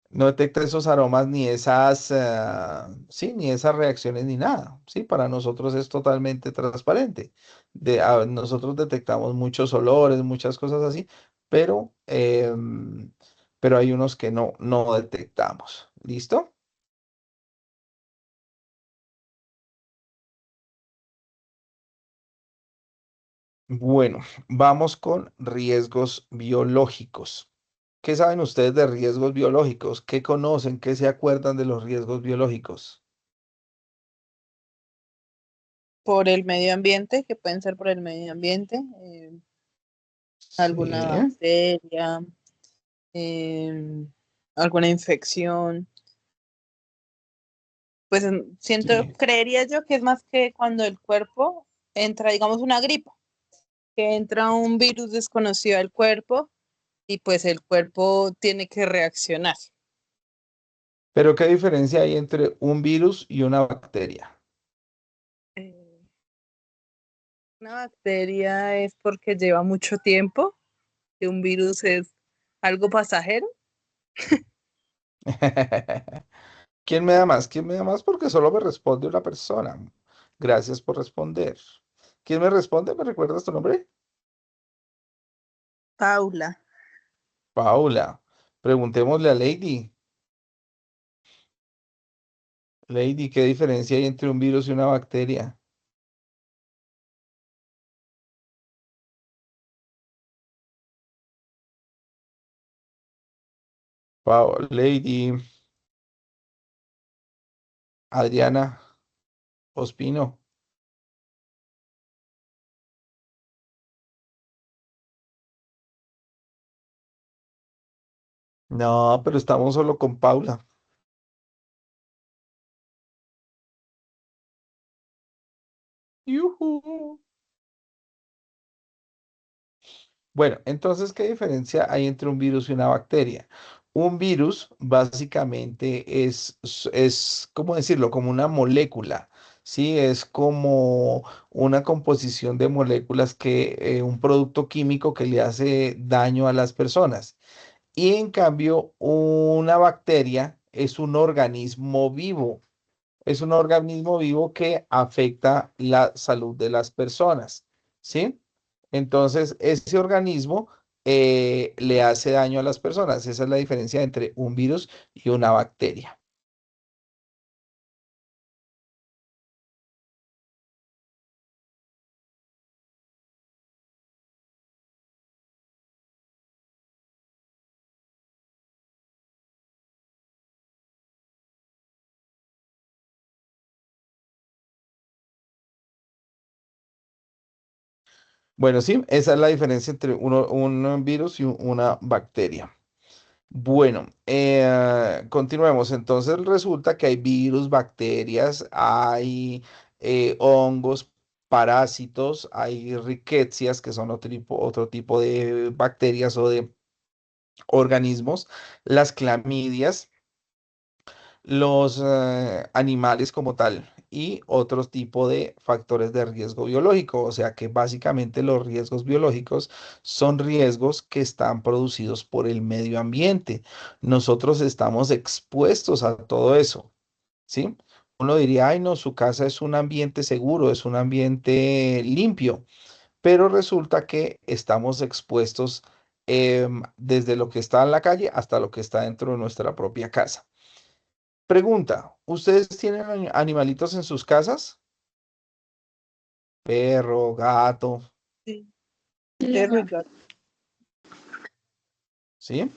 no detecta esos aromas ni sí, ni esas reacciones ni nada, sí, para nosotros es totalmente transparente. Nosotros detectamos muchos olores, muchas cosas así, pero, pero hay unos que no detectamos. ¿Listo? Bueno, vamos con riesgos biológicos. ¿Qué saben ustedes de riesgos biológicos? ¿Qué conocen? ¿Qué se acuerdan de los riesgos biológicos? Por el medio ambiente, que pueden ser por el medio ambiente, alguna Sí, bacteria, alguna infección. Pues siento, sí. creería yo que es más que cuando el cuerpo entra, digamos, una gripa, que entra un virus desconocido al cuerpo y pues el cuerpo tiene que reaccionar. Pero ¿qué diferencia hay entre un virus y una bacteria? Eh, Una bacteria es porque lleva mucho tiempo, y un virus es algo pasajero. ¿Quién me da más? ¿Quién me da más? Porque solo me responde una persona. Gracias por responder. ¿Quién me responde? ¿Me recuerdas tu nombre? Paula. Paula. Preguntémosle a Lady. Lady, ¿qué diferencia hay entre un virus y una bacteria? Lady, Adriana, Ospino. No, pero estamos solo con Paula. Yujú. Bueno, entonces, ¿qué diferencia hay entre un virus y una bacteria? Un virus básicamente es, ¿cómo decirlo? Como una molécula, ¿sí? Es como una composición de moléculas un producto químico que le hace daño a las personas. Y en cambio, una bacteria es un organismo vivo. Es un organismo vivo que afecta la salud de las personas, ¿sí? Entonces, ese organismo le hace daño a las personas. Esa es la diferencia entre un virus y una bacteria. Bueno, sí, esa es la diferencia entre un virus y una bacteria. Bueno, continuemos. Entonces resulta que hay virus, bacterias, hay hongos, parásitos, hay ricketsias, que son otro tipo de bacterias o de organismos, las clamidias, los animales como tal y otro tipo de factores de riesgo biológico. O sea que básicamente los riesgos biológicos son riesgos que están producidos por el medio ambiente. Nosotros estamos expuestos a todo eso, ¿sí? Uno diría, ay, no, su casa es un ambiente seguro, es un ambiente limpio, pero resulta que estamos expuestos desde lo que está en la calle hasta lo que está dentro de nuestra propia casa. Pregunta, ¿ustedes tienen animalitos en sus casas? Perro, gato, Sí. Sí, Perro y señor. gato. ¿sí?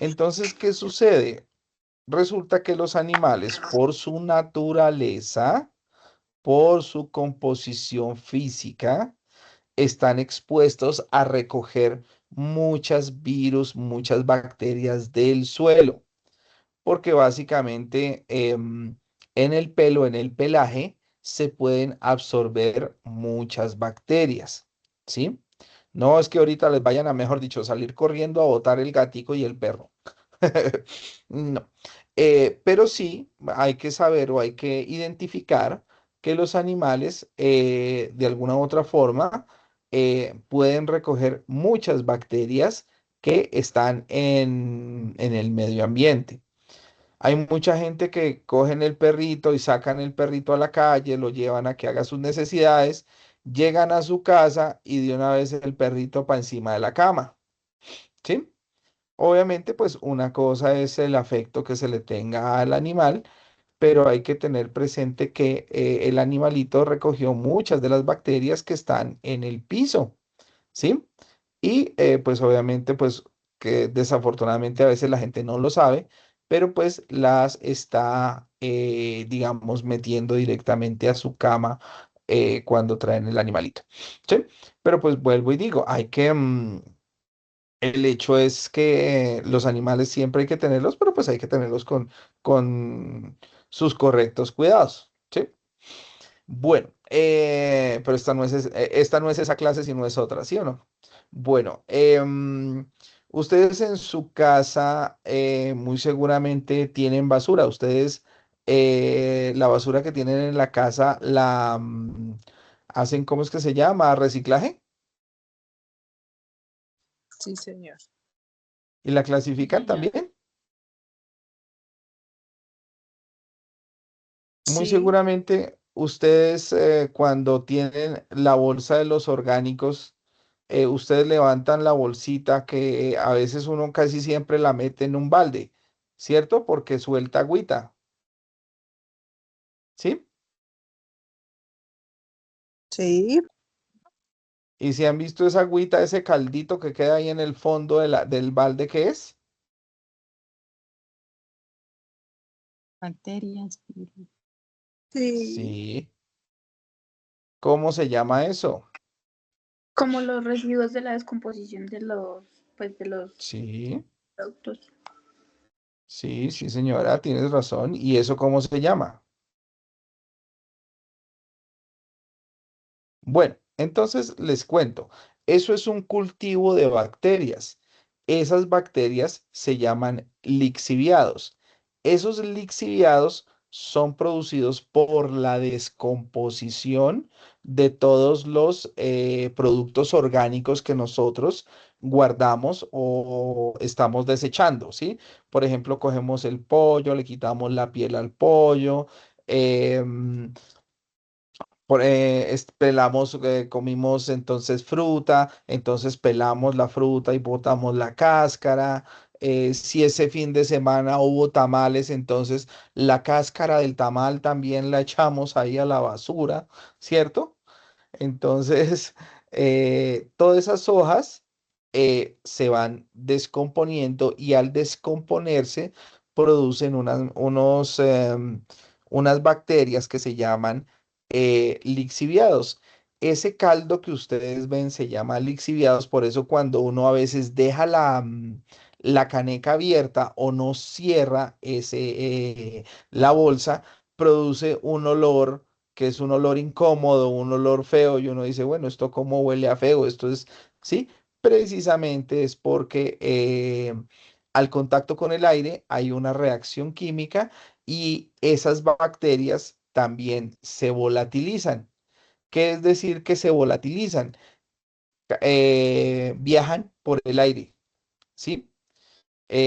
Entonces, ¿qué sucede? Resulta que los animales, por su naturaleza, por su composición física, están expuestos a recoger muchas virus, muchas bacterias del suelo, porque básicamente en el pelo, en el pelaje, se pueden absorber muchas bacterias, ¿sí? No es que ahorita les vayan a, mejor dicho, salir corriendo a botar el gatico y el perro. No. Pero sí hay que saber o hay que identificar que los animales, de alguna u otra forma, pueden recoger muchas bacterias que están en el medio ambiente. Hay mucha gente que cogen el perrito y sacan el perrito a la calle, lo llevan a que haga sus necesidades, llegan a su casa y de una vez el perrito para encima de la cama, ¿sí? Obviamente, pues una cosa es el afecto que se le tenga al animal, pero hay que tener presente que el animalito recogió muchas de las bacterias que están en el piso, ¿sí? Y pues obviamente, pues que desafortunadamente a veces la gente no lo sabe, pero pues las está, digamos, metiendo directamente a su cama cuando traen el animalito, ¿sí? Pero pues vuelvo y digo, el hecho es que los animales siempre hay que tenerlos, pero pues hay que tenerlos con sus correctos cuidados, ¿sí? Bueno, pero esta no es esa clase, sino es otra, ¿sí o no? Bueno, ustedes en su casa muy seguramente tienen basura. Ustedes la basura que tienen en la casa hacen, ¿cómo es que se llama? ¿Reciclaje? Sí, señor. ¿Y la Sí, clasifican señor. también? Muy Sí, seguramente ustedes cuando tienen la bolsa de los orgánicos, ustedes levantan la bolsita que a veces uno casi siempre la mete en un balde, ¿cierto? Porque suelta agüita, ¿sí? sí, Y si han visto esa agüita, ese caldito que queda ahí en el fondo del balde, ¿qué es? Bacterias, virus. sí. Sí. ¿Cómo se llama eso? Como los residuos de la descomposición de los Sí, productos. sí, sí, señora, tienes razón. ¿Y eso cómo se llama? Bueno, entonces les cuento, eso es un cultivo de bacterias. Esas bacterias se llaman lixiviados. Esos lixiviados son producidos por la descomposición de todos los productos orgánicos que nosotros guardamos o estamos desechando, ¿sí? Por ejemplo, cogemos el pollo, le quitamos la piel al pollo. em, pelamos, comimos entonces fruta, entonces pelamos la fruta y botamos la cáscara. Si ese fin de semana hubo tamales, entonces la cáscara del tamal también la echamos ahí a la basura, ¿cierto? Entonces, todas esas hojas se van descomponiendo y al descomponerse producen unas bacterias que se llaman lixiviados. Ese caldo que ustedes ven se llama lixiviados, por eso cuando uno a veces deja la caneca abierta o no cierra la bolsa, produce un olor que es un olor incómodo, un olor feo, y uno dice, bueno, ¿esto cómo huele a feo? Esto es, sí, precisamente es porque al contacto con el aire hay una reacción química y esas bacterias también se volatilizan. ¿Qué es decir que se volatilizan? Viajan por el aire, ¿sí?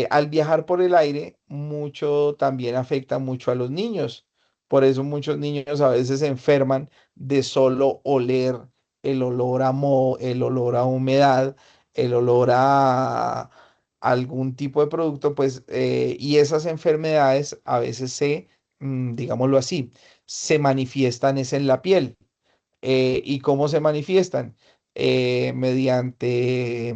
Al viajar por el aire, mucho también afecta mucho a los niños. Por eso muchos niños a veces se enferman de solo oler el olor a el olor a humedad, el olor a algún tipo de producto, pues, y esas enfermedades a veces digámoslo así, se manifiestan es en la piel. ¿Y cómo se manifiestan? Mediante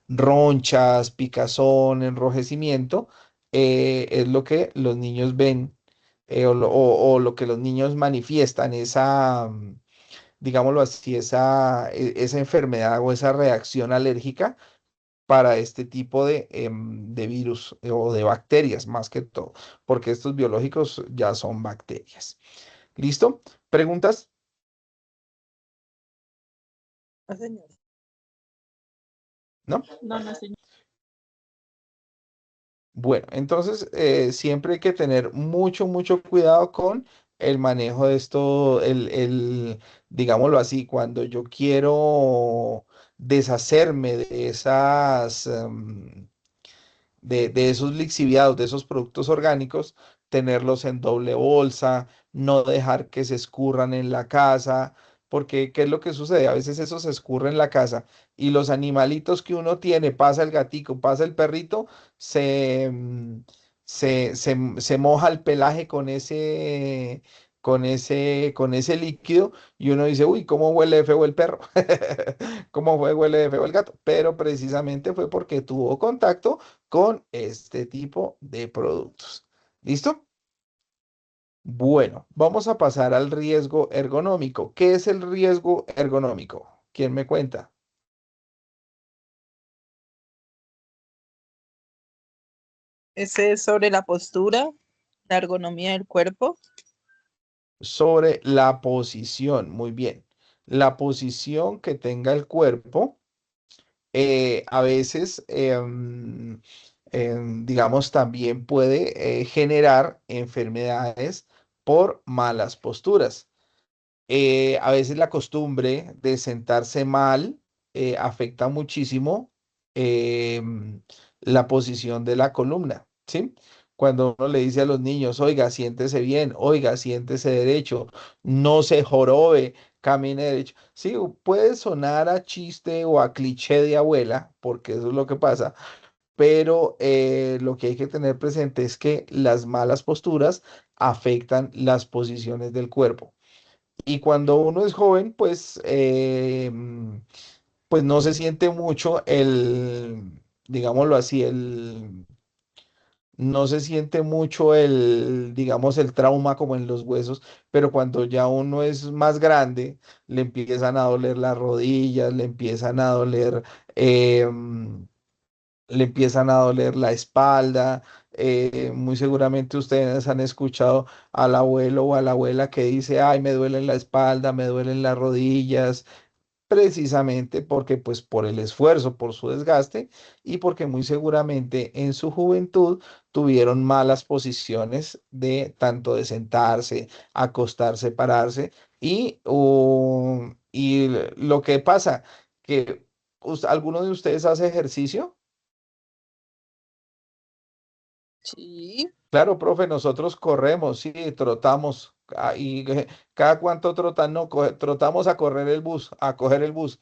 ronchas, picazón, enrojecimiento, es lo que los niños ven o lo que los niños manifiestan, digámoslo así, esa enfermedad o esa reacción alérgica para este tipo de virus o de bacterias, más que todo, porque estos biológicos ya son bacterias. ¿Listo? ¿Preguntas? No, señor. ¿No? No, no, señor. Bueno, entonces siempre hay que tener mucho, mucho cuidado con el manejo de esto, digámoslo así, cuando yo quiero deshacerme de de esos lixiviados, de esos productos orgánicos, tenerlos en doble bolsa, no dejar que se escurran en la casa, porque ¿qué es lo que sucede? A veces eso se escurre en la casa y los animalitos que uno tiene, pasa el gatico, pasa el perrito, se moja el pelaje con ese líquido y uno dice, uy, ¿cómo huele de feo el perro? Huele de feo el gato? Pero precisamente fue porque tuvo contacto con este tipo de productos. ¿Listo? Bueno, vamos a pasar al riesgo ergonómico. ¿Qué es el riesgo ergonómico? ¿Quién me cuenta? Ese es sobre la postura, la ergonomía del cuerpo. Sobre la posición. Muy bien. La posición que tenga el cuerpo a veces, digamos, también puede generar enfermedades por malas posturas. A veces la costumbre de sentarse mal afecta muchísimo la posición de la columna, ¿sí? Cuando uno le dice a los niños, oiga, siéntese bien, oiga, siéntese derecho, no se jorobe, camine derecho. Sí, puede sonar a chiste o a cliché de abuela, porque eso es lo que pasa, pero lo que hay que tener presente es que las malas posturas afectan las posiciones del cuerpo. Y cuando uno es joven, pues, pues no se siente mucho digámoslo así, no se siente mucho digamos, el trauma como en los huesos, pero cuando ya uno es más grande, le empiezan a doler las rodillas, em, le empiezan a doler la espalda. Muy seguramente ustedes han escuchado al abuelo o a la abuela que dice, ay, me duele la espalda, me duelen las rodillas, precisamente porque pues por el esfuerzo, por su desgaste y porque muy seguramente en su juventud tuvieron malas posiciones de tanto de sentarse, acostarse, pararse y lo que pasa que ¿alguno de ustedes hace ejercicio? Sí, Claro, profe, nosotros corremos, sí, trotamos. Y cada cuánto trotan, no, trotamos a correr el bus, a coger el bus.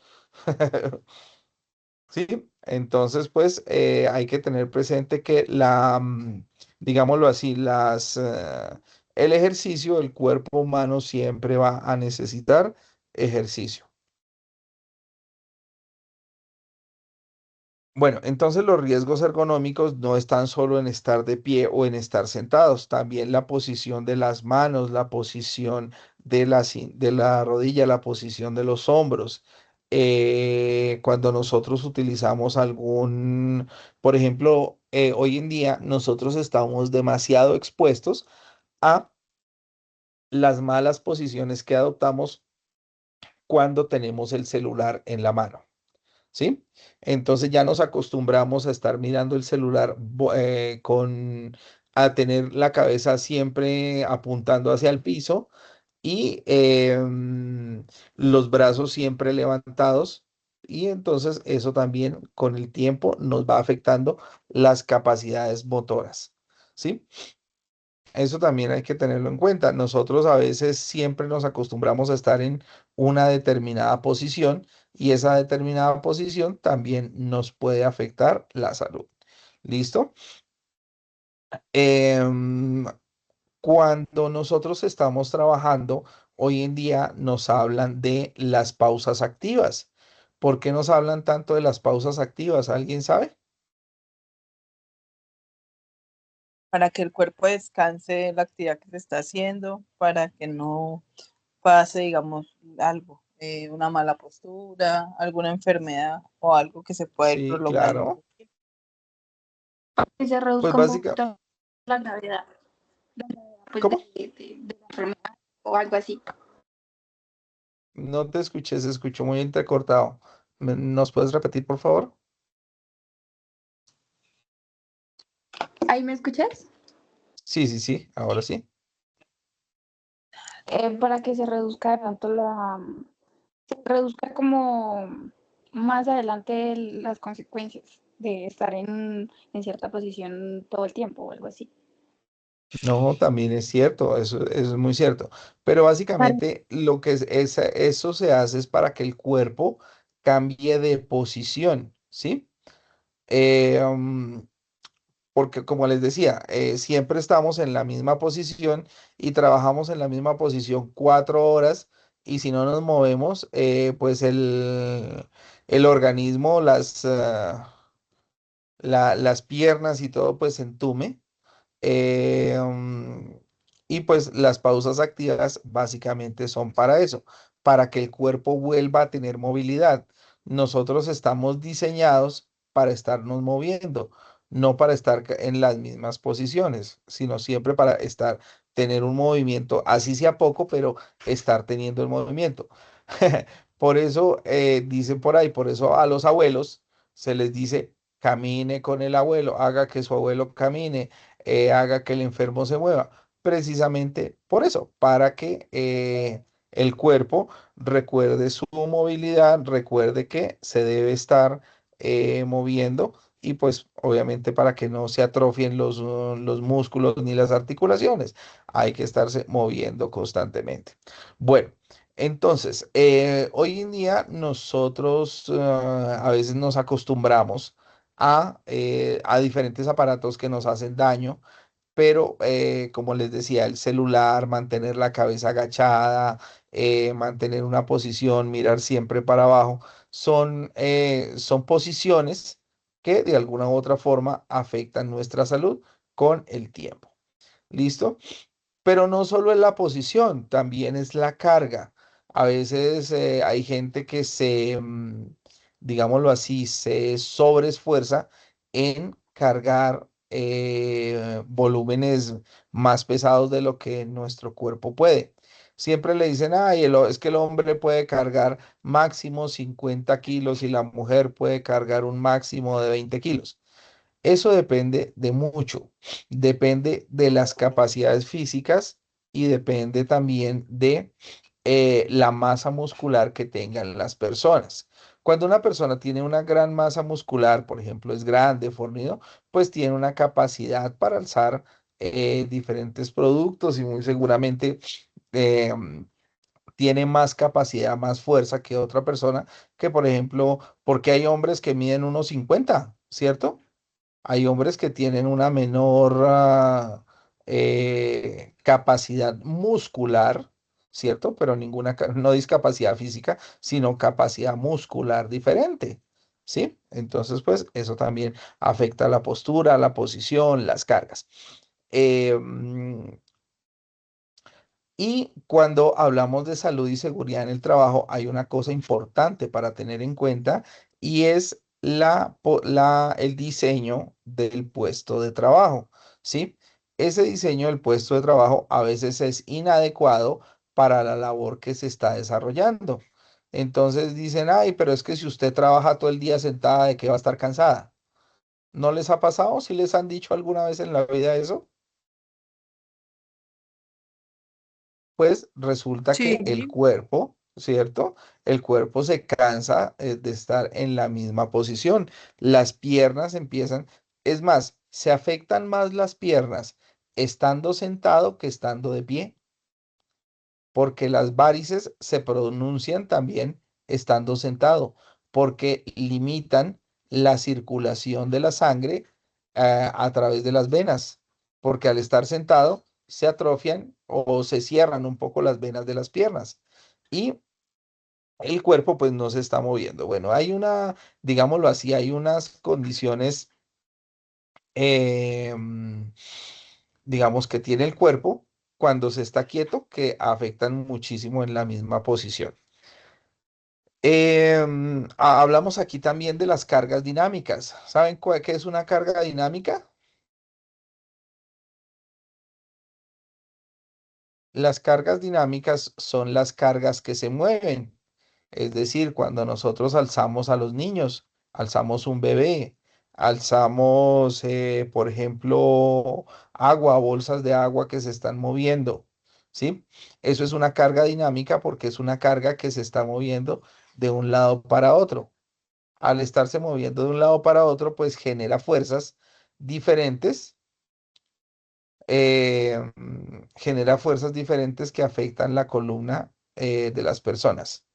Sí, entonces pues hay que tener presente que digámoslo así, el ejercicio, el cuerpo humano siempre va a necesitar ejercicio. Bueno, entonces los riesgos ergonómicos no están solo en estar de pie o en estar sentados, también la posición de las manos, la posición de la rodilla, la posición de los hombros. Cuando nosotros utilizamos por ejemplo, hoy en día nosotros estamos demasiado expuestos a las malas posiciones que adoptamos cuando tenemos el celular en la mano. ¿Sí? Entonces ya nos acostumbramos a estar mirando el celular a tener la cabeza siempre apuntando hacia el piso y los brazos siempre levantados. Y entonces eso también con el tiempo nos va afectando las capacidades motoras. ¿Sí? Eso también hay que tenerlo en cuenta. Nosotros a veces siempre nos acostumbramos a estar en una determinada posición y esa determinada posición también nos puede afectar la salud. ¿Listo? Em, Cuando nosotros estamos trabajando, hoy en día nos hablan de las pausas activas. ¿Por qué nos hablan tanto de las pausas activas? ¿Alguien sabe? para que el cuerpo descanse de la actividad que se está haciendo, para que no pase, digamos, algo, una mala postura, alguna enfermedad o algo que se pueda ir Sí, prolongando. claro. Que se Pues reduzca un básicamente, poquito la gravedad, pues, ¿cómo? de la enfermedad o algo así. No te escuché, se escuchó muy entrecortado. ¿Nos puedes repetir, por favor? ¿Ahí me escuchas? Sí, sí, sí, ahora sí. Para que se reduzca de pronto se reduzca como más adelante las consecuencias de estar en cierta posición todo el tiempo o algo así. No, también es cierto, eso es muy cierto. Pero Para- básicamente lo que eso se hace es para que el cuerpo cambie de posición, ¿sí? Eh, um, Porque como les decía, siempre estamos en la misma posición y trabajamos en la misma posición 4 horas y si no nos movemos, pues el organismo, las piernas y todo, pues se entume. Eh, um, y pues las pausas activas básicamente son para eso, para que el cuerpo vuelva a tener movilidad. Nosotros estamos diseñados para estarnos moviendo, no para estar en las mismas posiciones, sino siempre para tener un movimiento, así sea poco, pero estar teniendo el movimiento. Por eso dicen por ahí, por eso a los abuelos se les dice, camine con el abuelo, haga que su abuelo camine, haga que el enfermo se mueva. Precisamente por eso, para que el cuerpo recuerde su movilidad, recuerde que se debe estar moviendo y pues obviamente para que no se atrofien los músculos ni las articulaciones, hay que estarse moviendo constantemente. Bueno. Entonces, hoy en día nosotros a veces nos acostumbramos a diferentes aparatos que nos hacen daño, pero como les decía, el celular, mantener la cabeza agachada, mantener una posición, mirar siempre para abajo, son posiciones que de alguna u otra forma afectan nuestra salud con el tiempo. ¿Listo? Pero no solo es la posición, también es la carga. A veces hay gente que digámoslo así, se sobreesfuerza en cargar volúmenes más pesados de lo que nuestro cuerpo puede. Siempre le dicen, ay, es que el hombre puede cargar máximo 50 kilos y la mujer puede cargar un máximo de 20 kilos. Eso depende de mucho, depende de las capacidades físicas y depende también de la masa muscular que tengan las personas. Cuando una persona tiene una gran masa muscular, por ejemplo, es grande, fornido, pues tiene una capacidad para alzar diferentes productos y muy seguramente eh, tiene más capacidad, más fuerza que otra persona que, por ejemplo, porque hay hombres que miden 1,50, ¿cierto? Hay hombres que tienen una menor capacidad muscular, ¿cierto? Pero ninguna, no discapacidad física, sino capacidad muscular diferente, ¿sí? Entonces, pues eso también afecta la postura, la posición, las cargas. Eh, mm, y cuando hablamos de salud y seguridad en el trabajo, hay una cosa importante para tener en cuenta y es el diseño del puesto de trabajo, ¿sí? Ese diseño del puesto de trabajo a veces es inadecuado para la labor que se está desarrollando. Entonces dicen, ay, pero es que si usted trabaja todo el día sentada, ¿de qué va a estar cansada? ¿No les ha pasado? ¿Sí les han dicho alguna vez en la vida eso? Pues resulta que el Sí, cuerpo, ¿cierto? El cuerpo se cansa de estar en la misma posición. Las piernas empiezan, es más, se afectan más las piernas estando sentado que estando de pie, porque las varices se pronuncian también estando sentado, porque limitan la circulación de la sangre a través de las venas, porque al estar sentado se atrofian o se cierran un poco las venas de las piernas y el cuerpo pues no se está moviendo. Bueno, hay una, digámoslo así, hay unas condiciones, eh, mm, digamos, que tiene el cuerpo cuando se está quieto que afectan muchísimo en la misma posición. Hablamos aquí también de las cargas dinámicas. ¿Saben qué es una carga dinámica? Las cargas dinámicas son las cargas que se mueven. Es decir, cuando nosotros alzamos a los niños, alzamos un bebé, alzamos, por ejemplo, agua, bolsas de agua que se están moviendo, ¿sí? Eso es una carga dinámica porque es una carga que se está moviendo de un lado para otro. Al estarse moviendo de un lado para otro, pues genera fuerzas diferentes, genera fuerzas diferentes que afectan la columna de las personas,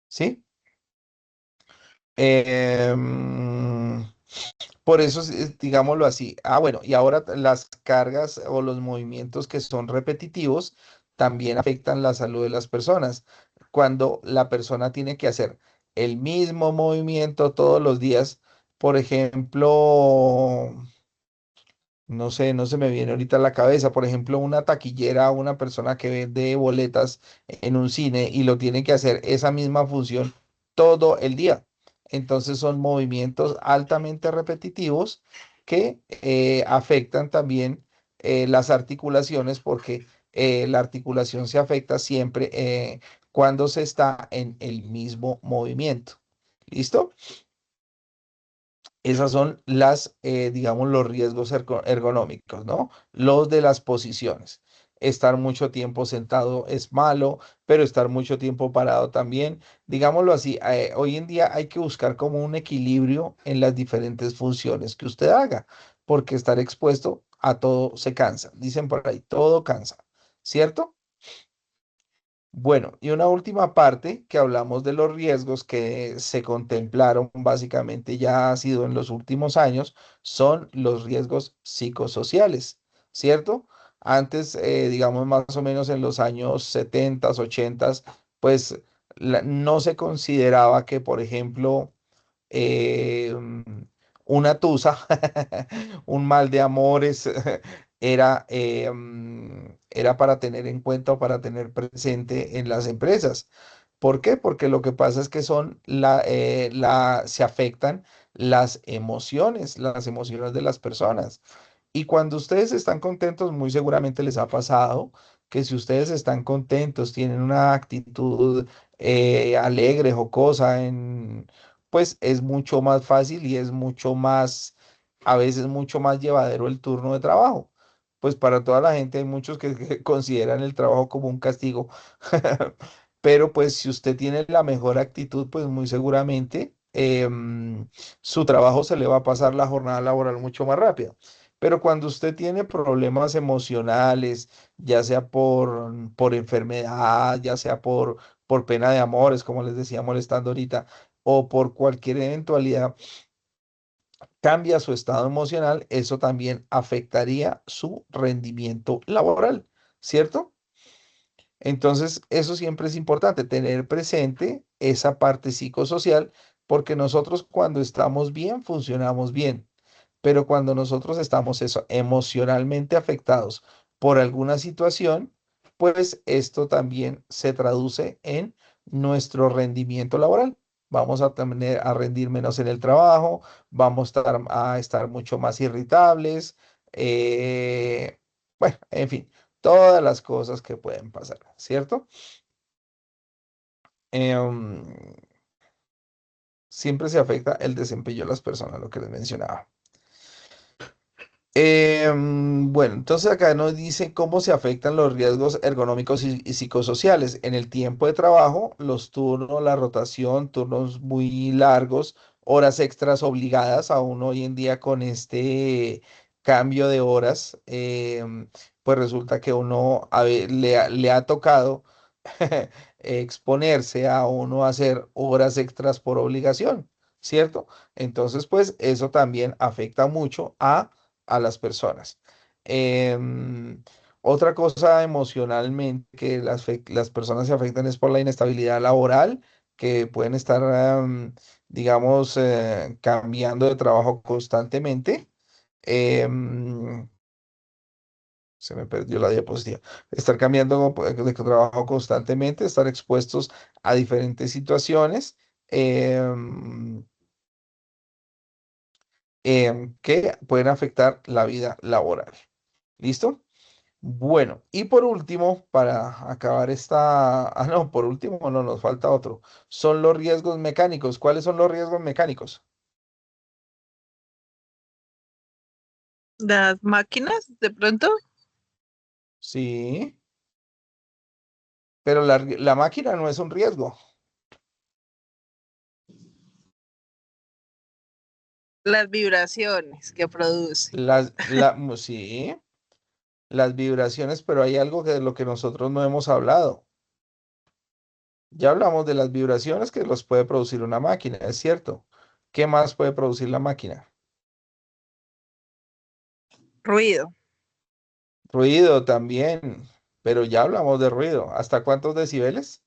¿sí? Em, por eso, digámoslo así. Bueno, y ahora las cargas o los movimientos que son repetitivos también afectan la salud de las personas. Cuando la persona tiene que hacer el mismo movimiento todos los días, por ejemplo, no sé, no se me viene ahorita a la cabeza. Por ejemplo, una taquillera, una persona que vende boletas en un cine y lo tiene que hacer esa misma función todo el día. Entonces son movimientos altamente repetitivos que afectan también las articulaciones porque la articulación se afecta siempre cuando se está en el mismo movimiento. ¿Listo? Esas son digamos, los riesgos ergonómicos, ¿no? Los de las posiciones. Estar mucho tiempo sentado es malo, pero estar mucho tiempo parado también. Digámoslo así, hoy en día hay que buscar como un equilibrio en las diferentes funciones que usted haga, porque estar expuesto a todo se cansa. Dicen por ahí, todo cansa, ¿cierto? Bueno, y una última parte que hablamos de los riesgos que se contemplaron básicamente ya ha sido en los últimos años, son los riesgos psicosociales, ¿cierto? Antes, digamos más o menos en los años 70, 80, pues no se consideraba que, por ejemplo, eh, una tusa, un mal de amores, era para tener en cuenta o para tener presente en las empresas. ¿Por qué? Porque lo que pasa es que se afectan las emociones de las personas. Y cuando ustedes están contentos, muy seguramente les ha pasado que si ustedes están contentos, tienen una actitud alegre, jocosa, pues es mucho más fácil y es mucho más, a veces mucho más llevadero el turno de trabajo. pues para toda la gente hay muchos que consideran el trabajo como un castigo. Pero pues si usted tiene la mejor actitud, pues muy seguramente su trabajo se le va a pasar la jornada laboral mucho más rápido. Pero cuando usted tiene problemas emocionales, ya sea por enfermedad, ya sea por pena de amores, como les decía molestando ahorita, o por cualquier eventualidad, cambia su estado emocional, eso también afectaría su rendimiento laboral, ¿cierto? Entonces, eso siempre es importante, tener presente esa parte psicosocial, porque nosotros cuando estamos bien, funcionamos bien, pero cuando nosotros estamos eso, emocionalmente afectados por alguna situación, pues esto también se traduce en nuestro rendimiento laboral. Vamos a tener a rendir menos en el trabajo, vamos a estar mucho más irritables, bueno, en fin, todas las cosas que pueden pasar, ¿cierto? Em, Siempre se afecta el desempeño de las personas, lo que les mencionaba. Bueno, entonces acá nos dice cómo se afectan los riesgos ergonómicos y psicosociales. En el tiempo de trabajo, los turnos, la rotación, turnos muy largos, horas extras obligadas, aún hoy en día con este cambio de horas, pues resulta que uno le ha tocado exponerse a uno a hacer horas extras por obligación, ¿cierto? Entonces, pues eso también afecta mucho a las personas. Em, Otra cosa emocionalmente que las personas se afectan es por la inestabilidad laboral, que pueden estar, digamos, cambiando de trabajo constantemente. Em, Se me perdió la diapositiva. Estar cambiando de trabajo constantemente, estar expuestos a diferentes situaciones em, que pueden afectar la vida laboral. ¿Listo? Bueno, y por último, para acabar no, por último, no, nos falta otro. Son los riesgos mecánicos. ¿Cuáles son los riesgos mecánicos? Las máquinas, de pronto, Sí, pero la máquina no es un riesgo. las vibraciones que produce. Sí, las vibraciones, pero hay algo que de lo que nosotros no hemos hablado. Ya hablamos de las vibraciones que los puede producir una máquina, es cierto. ¿Qué más puede producir la máquina? Ruido. Ruido también, pero ya hablamos de ruido. ¿Hasta cuántos decibeles?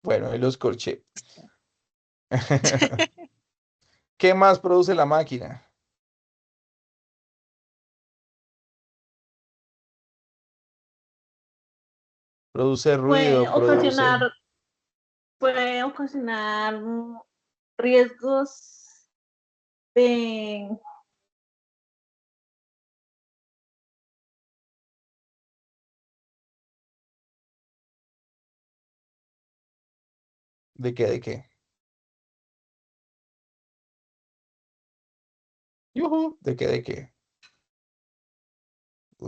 Bueno, ahí los corché. ¿Qué más produce la máquina? Produce Puede ruido, produce... ocasionar, puede ocasionar riesgos de, ¿De qué? ¿De qué? Yujú, ¿de qué? ¿De qué?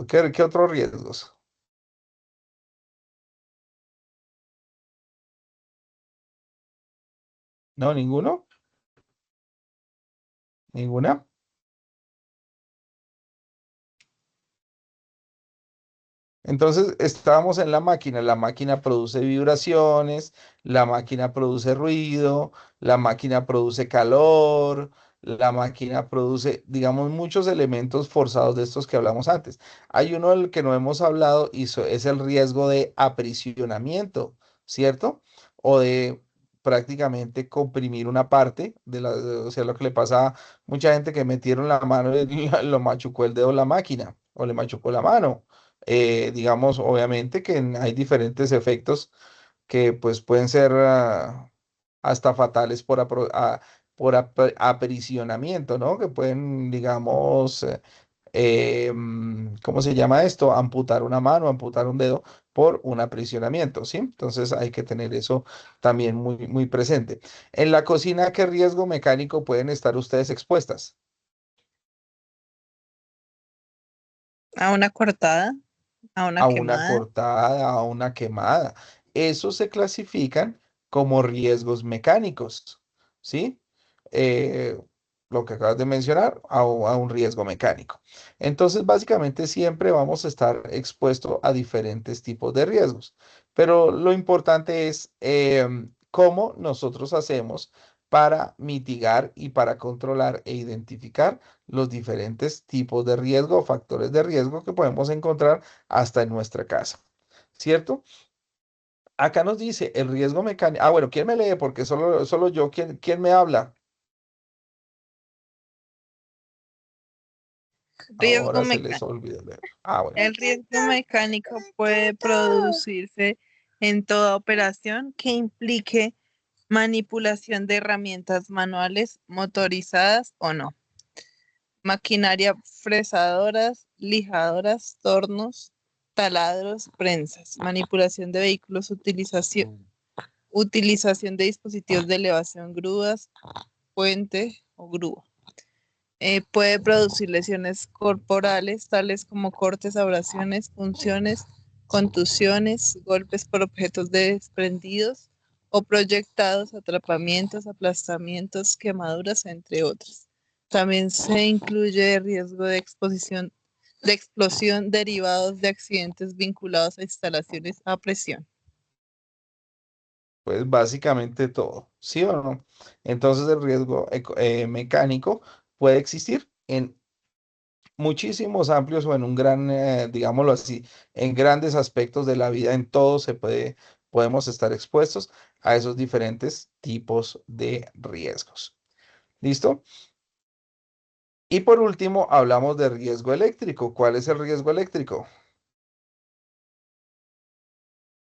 ¿Qué otros riesgos? ¿No? ¿Ninguno? ¿Ninguna? Entonces estábamos en la máquina produce vibraciones, la máquina produce ruido, la máquina produce calor, la máquina produce, digamos, muchos elementos forzados de estos que hablamos antes. Hay uno del que no hemos hablado y es el riesgo de aprisionamiento, ¿cierto? O de prácticamente comprimir una parte o sea, lo que le pasa a mucha gente que metieron la mano y lo machucó el dedo en la máquina o le machucó la mano. Digamos, obviamente que hay diferentes efectos que pues pueden ser hasta fatales por aprisionamiento, ¿no? Que pueden, digamos, ¿cómo se llama esto? Amputar una mano, amputar un dedo por un aprisionamiento, ¿sí? Entonces hay que tener eso también muy, muy presente. En la cocina, ¿a qué riesgo mecánico pueden estar ustedes expuestas? A una cortada, a una A una quemada. cortada, a una quemada. Esos se clasifican como riesgos mecánicos, ¿sí? Eh, lo que acabas de mencionar, a un riesgo mecánico. Entonces, básicamente siempre vamos a estar expuestos a diferentes tipos de riesgos, pero lo importante es cómo nosotros hacemos para mitigar y para controlar e identificar los diferentes tipos de riesgo o factores de riesgo que podemos encontrar hasta en nuestra casa, ¿cierto? Acá nos dice el riesgo mecánico. Ah, bueno, ¿quién me lee? Porque solo yo, ¿quién me habla? Riesgo Ahora se les mecánico. olvidó leer. Ah, bueno. El riesgo mecánico puede producirse en toda operación que implique manipulación de herramientas manuales, motorizadas o no. Maquinaria fresadoras, lijadoras, tornos, taladros, prensas. Manipulación de vehículos, utilización de dispositivos de elevación, grúas, puente o grúa. Puede producir lesiones corporales, tales como cortes, abrasiones, punciones, contusiones, golpes por objetos desprendidos o proyectados, atrapamientos, aplastamientos, quemaduras, entre otras. También se incluye riesgo de exposición, de explosión derivados de accidentes vinculados a instalaciones a presión. Pues básicamente todo, ¿sí o no? Entonces el riesgo mecánico puede existir en muchísimos amplios o en un gran, digámoslo así, en grandes aspectos de la vida, en todo podemos estar expuestos a esos diferentes tipos de riesgos. ¿Listo? Y por último, hablamos de riesgo eléctrico. ¿Cuál es el riesgo eléctrico?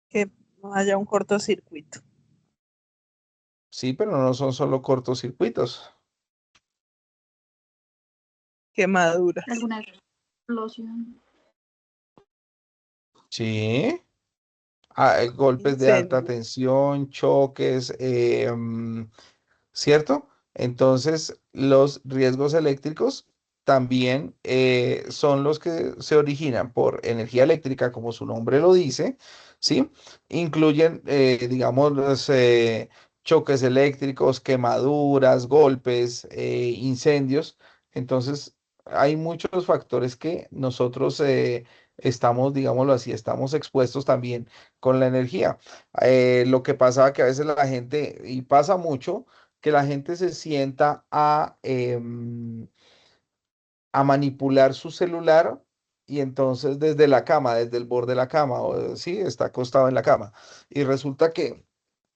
Que no haya un cortocircuito. Sí, pero no son solo cortocircuitos. Quemaduras. Alguna explosión. Sí. Golpes de alta Incendio. tensión, choques, ¿cierto? Entonces, los riesgos eléctricos también son los que se originan por energía eléctrica, como su nombre lo dice, ¿sí? Incluyen, digamos, los choques eléctricos, quemaduras, golpes, incendios. Entonces, hay muchos factores que nosotros estamos, digámoslo así, estamos expuestos también con la energía. Lo que pasa que a veces la gente, y pasa mucho, que la gente se sienta a manipular su celular y entonces desde la cama, desde el borde de la cama, o sí, está acostado en la cama. Y resulta que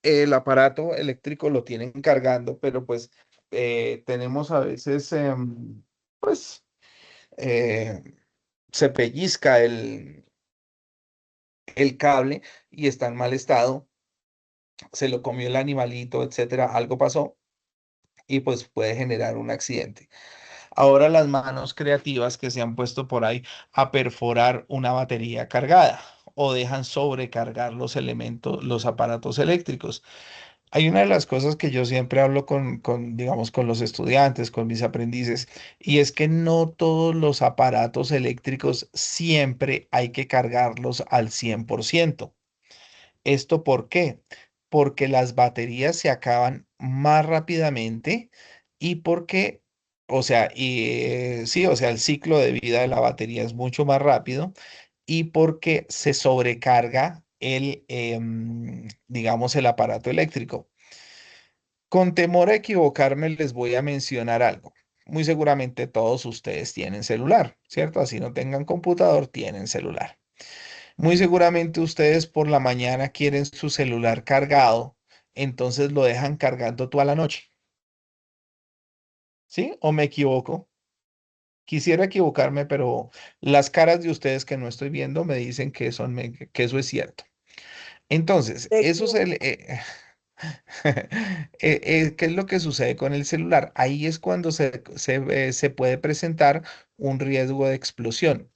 el aparato eléctrico lo tienen cargando, pero pues tenemos a veces, pues, eh, se pellizca el cable y está en mal estado, se lo comió el animalito, etcétera, algo pasó y pues puede generar un accidente. Ahora las manos creativas que se han puesto por ahí a perforar una batería cargada o dejan sobrecargar los elementos, los aparatos eléctricos. Hay una de las cosas que yo siempre hablo digamos, con los estudiantes, con mis aprendices, y es que no todos los aparatos eléctricos siempre hay que cargarlos al 100%. ¿Esto por qué? Porque las baterías se acaban más rápidamente y porque, o sea, sí, o sea, el ciclo de vida de la batería es mucho más rápido y porque se sobrecarga digamos, el aparato eléctrico. Con temor a equivocarme, les voy a mencionar algo. Muy seguramente todos ustedes tienen celular, ¿cierto? Así no tengan computador, tienen celular. Muy seguramente ustedes por la mañana quieren su celular cargado, entonces lo dejan cargando toda la noche, ¿sí? ¿O me equivoco? Quisiera equivocarme, pero las caras de ustedes que no estoy viendo me dicen que eso es cierto. Entonces, Te eso es equivocas. ¿Qué es lo que sucede con el celular? Ahí es cuando se puede presentar un riesgo de explosión.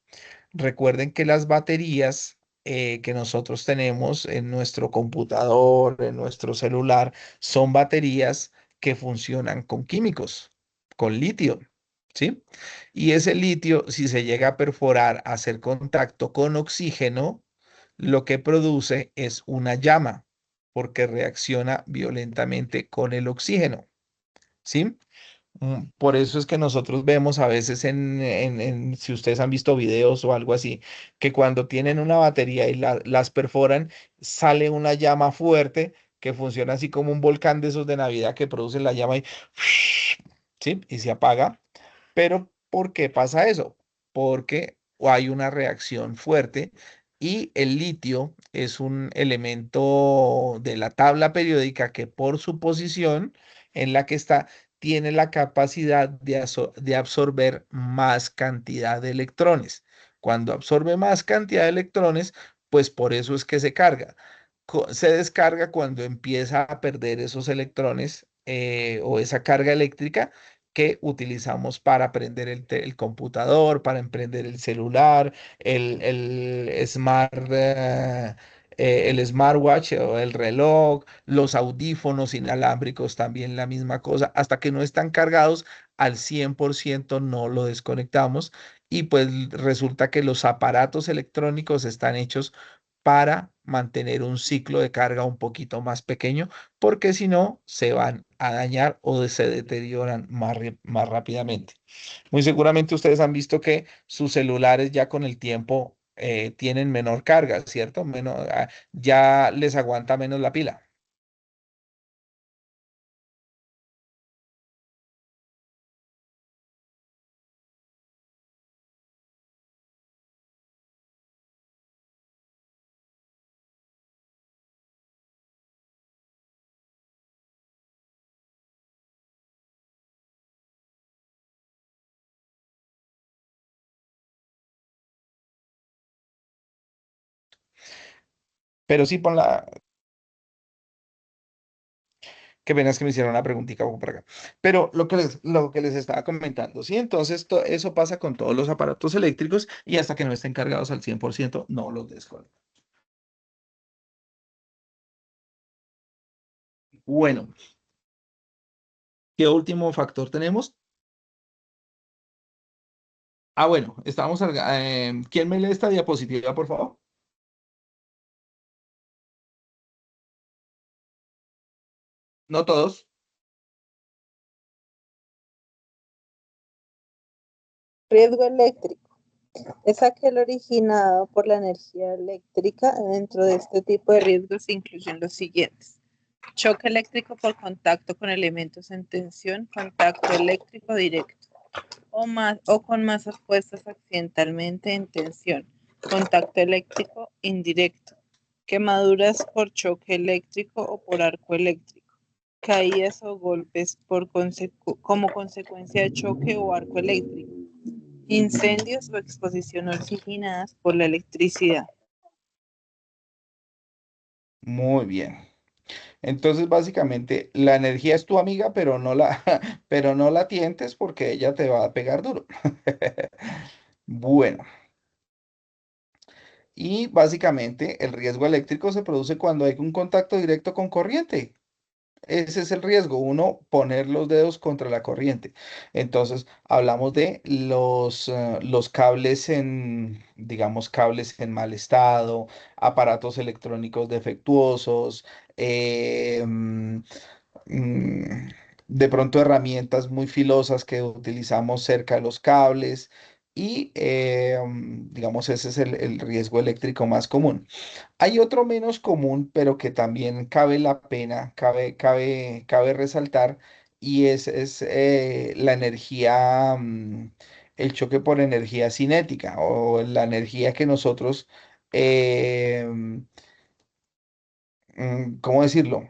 Recuerden que las baterías que nosotros tenemos en nuestro computador, en nuestro celular, son baterías que funcionan con químicos, con litio, ¿sí? Y ese litio, si se llega a perforar, a hacer contacto con oxígeno, lo que produce es una llama, porque reacciona violentamente con el oxígeno, ¿sí? Por eso es que nosotros vemos a veces si ustedes han visto videos o algo así, que cuando tienen una batería y las perforan, sale una llama fuerte que funciona así como un volcán de esos de Navidad que produce la llama y, ¿sí? Y se apaga. Pero ¿por qué pasa eso? Porque hay una reacción fuerte y el litio es un elemento de la tabla periódica que por su posición en la que está, tiene la capacidad de absorber más cantidad de electrones. Cuando absorbe más cantidad de electrones, pues por eso es que se carga. Se descarga cuando empieza a perder esos electrones o esa carga eléctrica que utilizamos para prender el computador, para emprender el celular, el smartwatch o el reloj, los audífonos inalámbricos, también la misma cosa, hasta que no están cargados al 100% no lo desconectamos y pues resulta que los aparatos electrónicos están hechos para mantener un ciclo de carga un poquito más pequeño porque si no se van a dañar o se deterioran más rápidamente. Muy seguramente ustedes han visto que sus celulares ya con el tiempo tienen menor carga, ¿cierto? Ya les aguanta menos la pila. Pero sí, qué pena es que me hicieron una preguntita por acá. Pero lo que les estaba comentando, ¿sí? Entonces, eso pasa con todos los aparatos eléctricos y hasta que no estén cargados al 100% no los desconectan. Bueno, ¿qué último factor tenemos? Ah, bueno, ¿quién me lee esta diapositiva, por favor? No todos. Riesgo eléctrico es aquel originado por la energía eléctrica. Dentro de este tipo de riesgos se incluyen los siguientes: choque eléctrico por contacto con elementos en tensión, contacto eléctrico directo, o con masas puestas accidentalmente en tensión, contacto eléctrico indirecto, quemaduras por choque eléctrico o por arco eléctrico, caídas o golpes como consecuencia de choque o arco eléctrico, incendios o exposición originadas por la electricidad. Muy bien. Entonces, básicamente, la energía es tu amiga, pero no la tientes porque ella te va a pegar duro. Bueno, y básicamente el riesgo eléctrico se produce cuando hay un contacto directo con corriente. Ese es el riesgo, uno poner los dedos contra la corriente. Entonces, hablamos de los cables digamos, cables en mal estado, aparatos electrónicos defectuosos, eh, mm, mm, de pronto herramientas muy filosas que utilizamos cerca de los cables y, digamos, ese es el riesgo eléctrico más común. Hay otro menos común, pero que también cabe la pena, cabe resaltar, y es la energía, el choque por energía cinética o la energía que nosotros, eh, ¿cómo decirlo?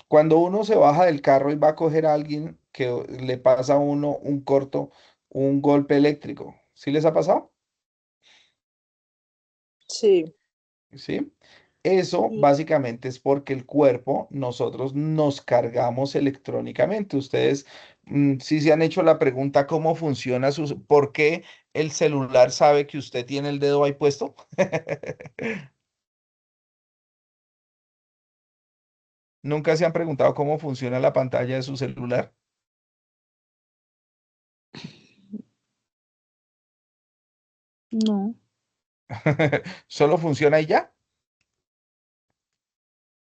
Cuando uno se baja del carro y va a coger a alguien que le pasa a uno un corto, un golpe eléctrico, ¿sí les ha pasado? Sí. ¿Sí? Eso Sí. básicamente es porque el cuerpo, nosotros nos cargamos electrónicamente. Ustedes sí se han hecho la pregunta cómo funciona por qué el celular sabe que usted tiene el dedo ahí puesto. ¿Nunca se han preguntado cómo funciona la pantalla de su celular? No. ¿Solo funciona y ya?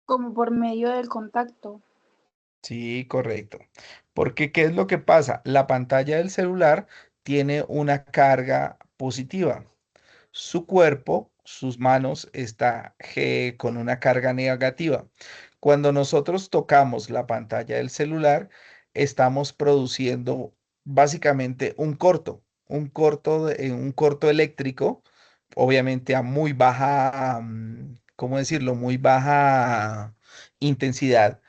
Como por medio del contacto. Sí, correcto. Porque, ¿qué es lo que pasa? La pantalla del celular tiene una carga positiva. Su cuerpo, sus manos, está con una carga negativa. Cuando nosotros tocamos la pantalla del celular, estamos produciendo básicamente un corto eléctrico, obviamente a muy baja, ¿cómo decirlo? Muy baja intensidad.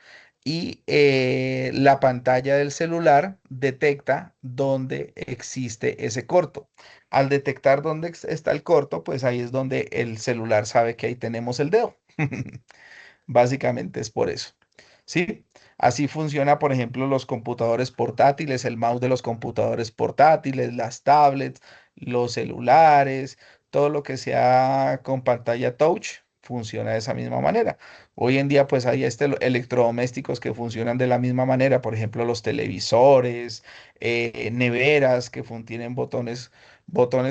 Y la pantalla del celular detecta dónde existe ese corto. Al detectar dónde está el corto, pues ahí es donde el celular sabe que ahí tenemos el dedo. Básicamente es por eso. ¿Sí? Así funciona, por ejemplo, los computadores portátiles, el mouse de los computadores portátiles, las tablets, los celulares, todo lo que sea con pantalla touch funciona de esa misma manera. Hoy en día, pues hay electrodomésticos que funcionan de la misma manera, por ejemplo, los televisores, neveras que tienen botones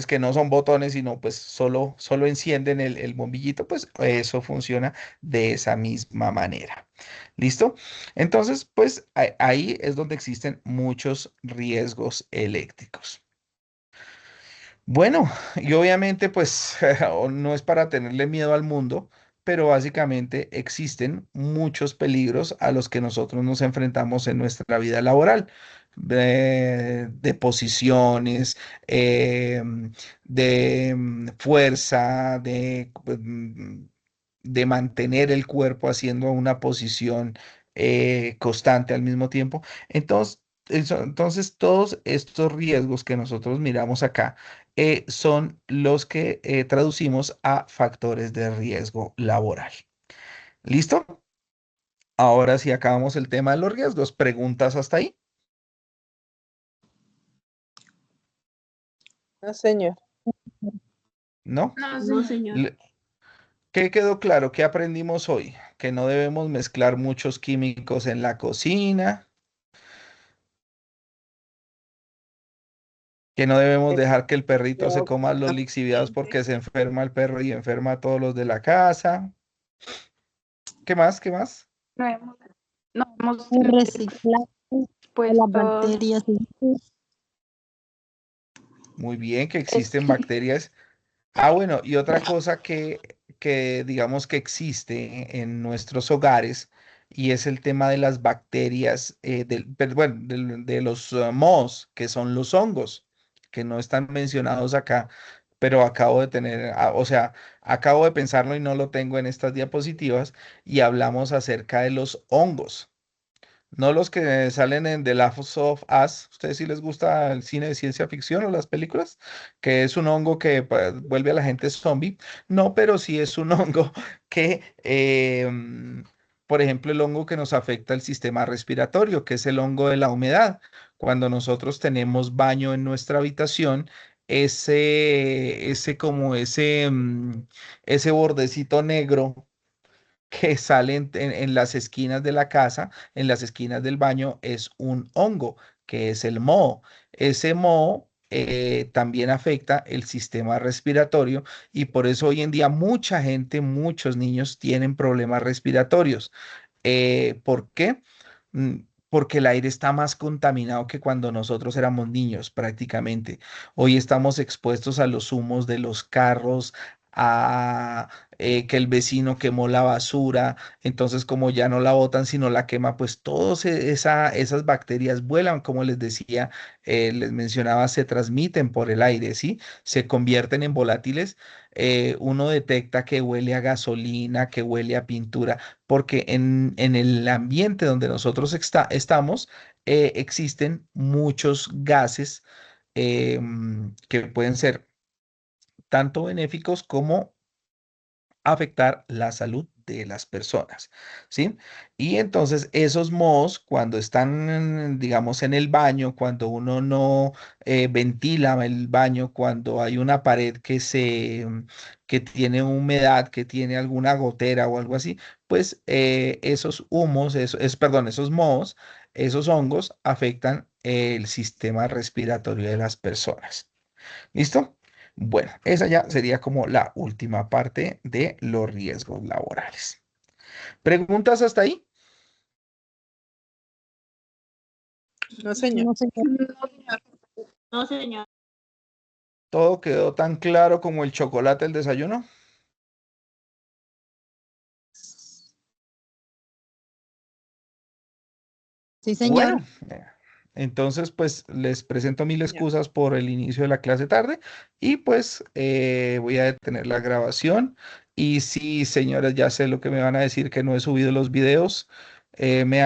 que no son botones, sino pues solo encienden el bombillito, pues eso funciona de esa misma manera. ¿Listo? Entonces, pues ahí es donde existen muchos riesgos eléctricos. Bueno, y obviamente pues no es para tenerle miedo al mundo, pero básicamente existen muchos peligros a los que nosotros nos enfrentamos en nuestra vida laboral, de posiciones, de fuerza, de mantener el cuerpo haciendo una posición constante al mismo tiempo. Entonces, todos estos riesgos que nosotros miramos acá, son los que traducimos a factores de riesgo laboral. ¿Listo? Ahora sí acabamos el tema de los riesgos. ¿Preguntas hasta ahí? No, señor. ¿No? No, No, señor. señor. ¿Qué quedó claro? ¿Qué aprendimos hoy? Que no debemos mezclar muchos químicos en la cocina, que no debemos dejar que el perrito se coma los lixiviados porque se enferma el perro y enferma a todos los de la casa. ¿Qué más? ¿Qué más? No hemos, no hemos El reciclaje de las puesto bacterias. Muy bien, que es existen bacterias. Ah, bueno, y otra cosa que digamos que existe en nuestros hogares y es el tema de las bacterias, bueno, de los mohos, que son los hongos, que no están mencionados acá, pero acabo de tener, o sea, acabo de pensarlo y no lo tengo en estas diapositivas y hablamos acerca de los hongos. No los que salen en The Last of Us. ¿Ustedes sí les gusta el cine de ciencia ficción o las películas? Que es un hongo que vuelve a la gente zombie. No, pero sí es un hongo que, por ejemplo, el hongo que nos afecta el sistema respiratorio, que es el hongo de la humedad. Cuando nosotros tenemos baño en nuestra habitación, ese bordecito negro que salen en las esquinas de la casa, en las esquinas del baño, es un hongo, que es el moho. Ese moho también afecta el sistema respiratorio y por eso hoy en día mucha gente, muchos niños tienen problemas respiratorios. ¿Por qué? Porque el aire está más contaminado que cuando nosotros éramos niños, prácticamente. Hoy estamos expuestos a los humos de los carros, a que el vecino quemó la basura, entonces como ya no la botan, sino la quema, pues todas esas bacterias vuelan, como les decía, les mencionaba, se transmiten por el aire, ¿sí? Se convierten en volátiles. Uno detecta que huele a gasolina, que huele a pintura porque en el ambiente donde nosotros estamos, existen muchos gases que pueden ser tanto benéficos como afectar la salud de las personas, ¿sí? Y entonces esos mohos, cuando están, digamos, en el baño, cuando uno no ventila el baño, cuando hay una pared que tiene humedad, que tiene alguna gotera o algo así, pues esos humos, perdón, esos mohos, esos hongos afectan el sistema respiratorio de las personas. ¿Listo? Bueno, esa ya sería como la última parte de los riesgos laborales. ¿Preguntas hasta ahí? No, señor. No sé. No, señor. ¿Todo quedó tan claro como el chocolate del desayuno? Sí, señor. Bueno, entonces pues les presento mil Señor. excusas por el inicio de la clase tarde y pues voy a detener la grabación. Y sí, señores, ya sé lo que me van a decir, que no he subido los videos. Me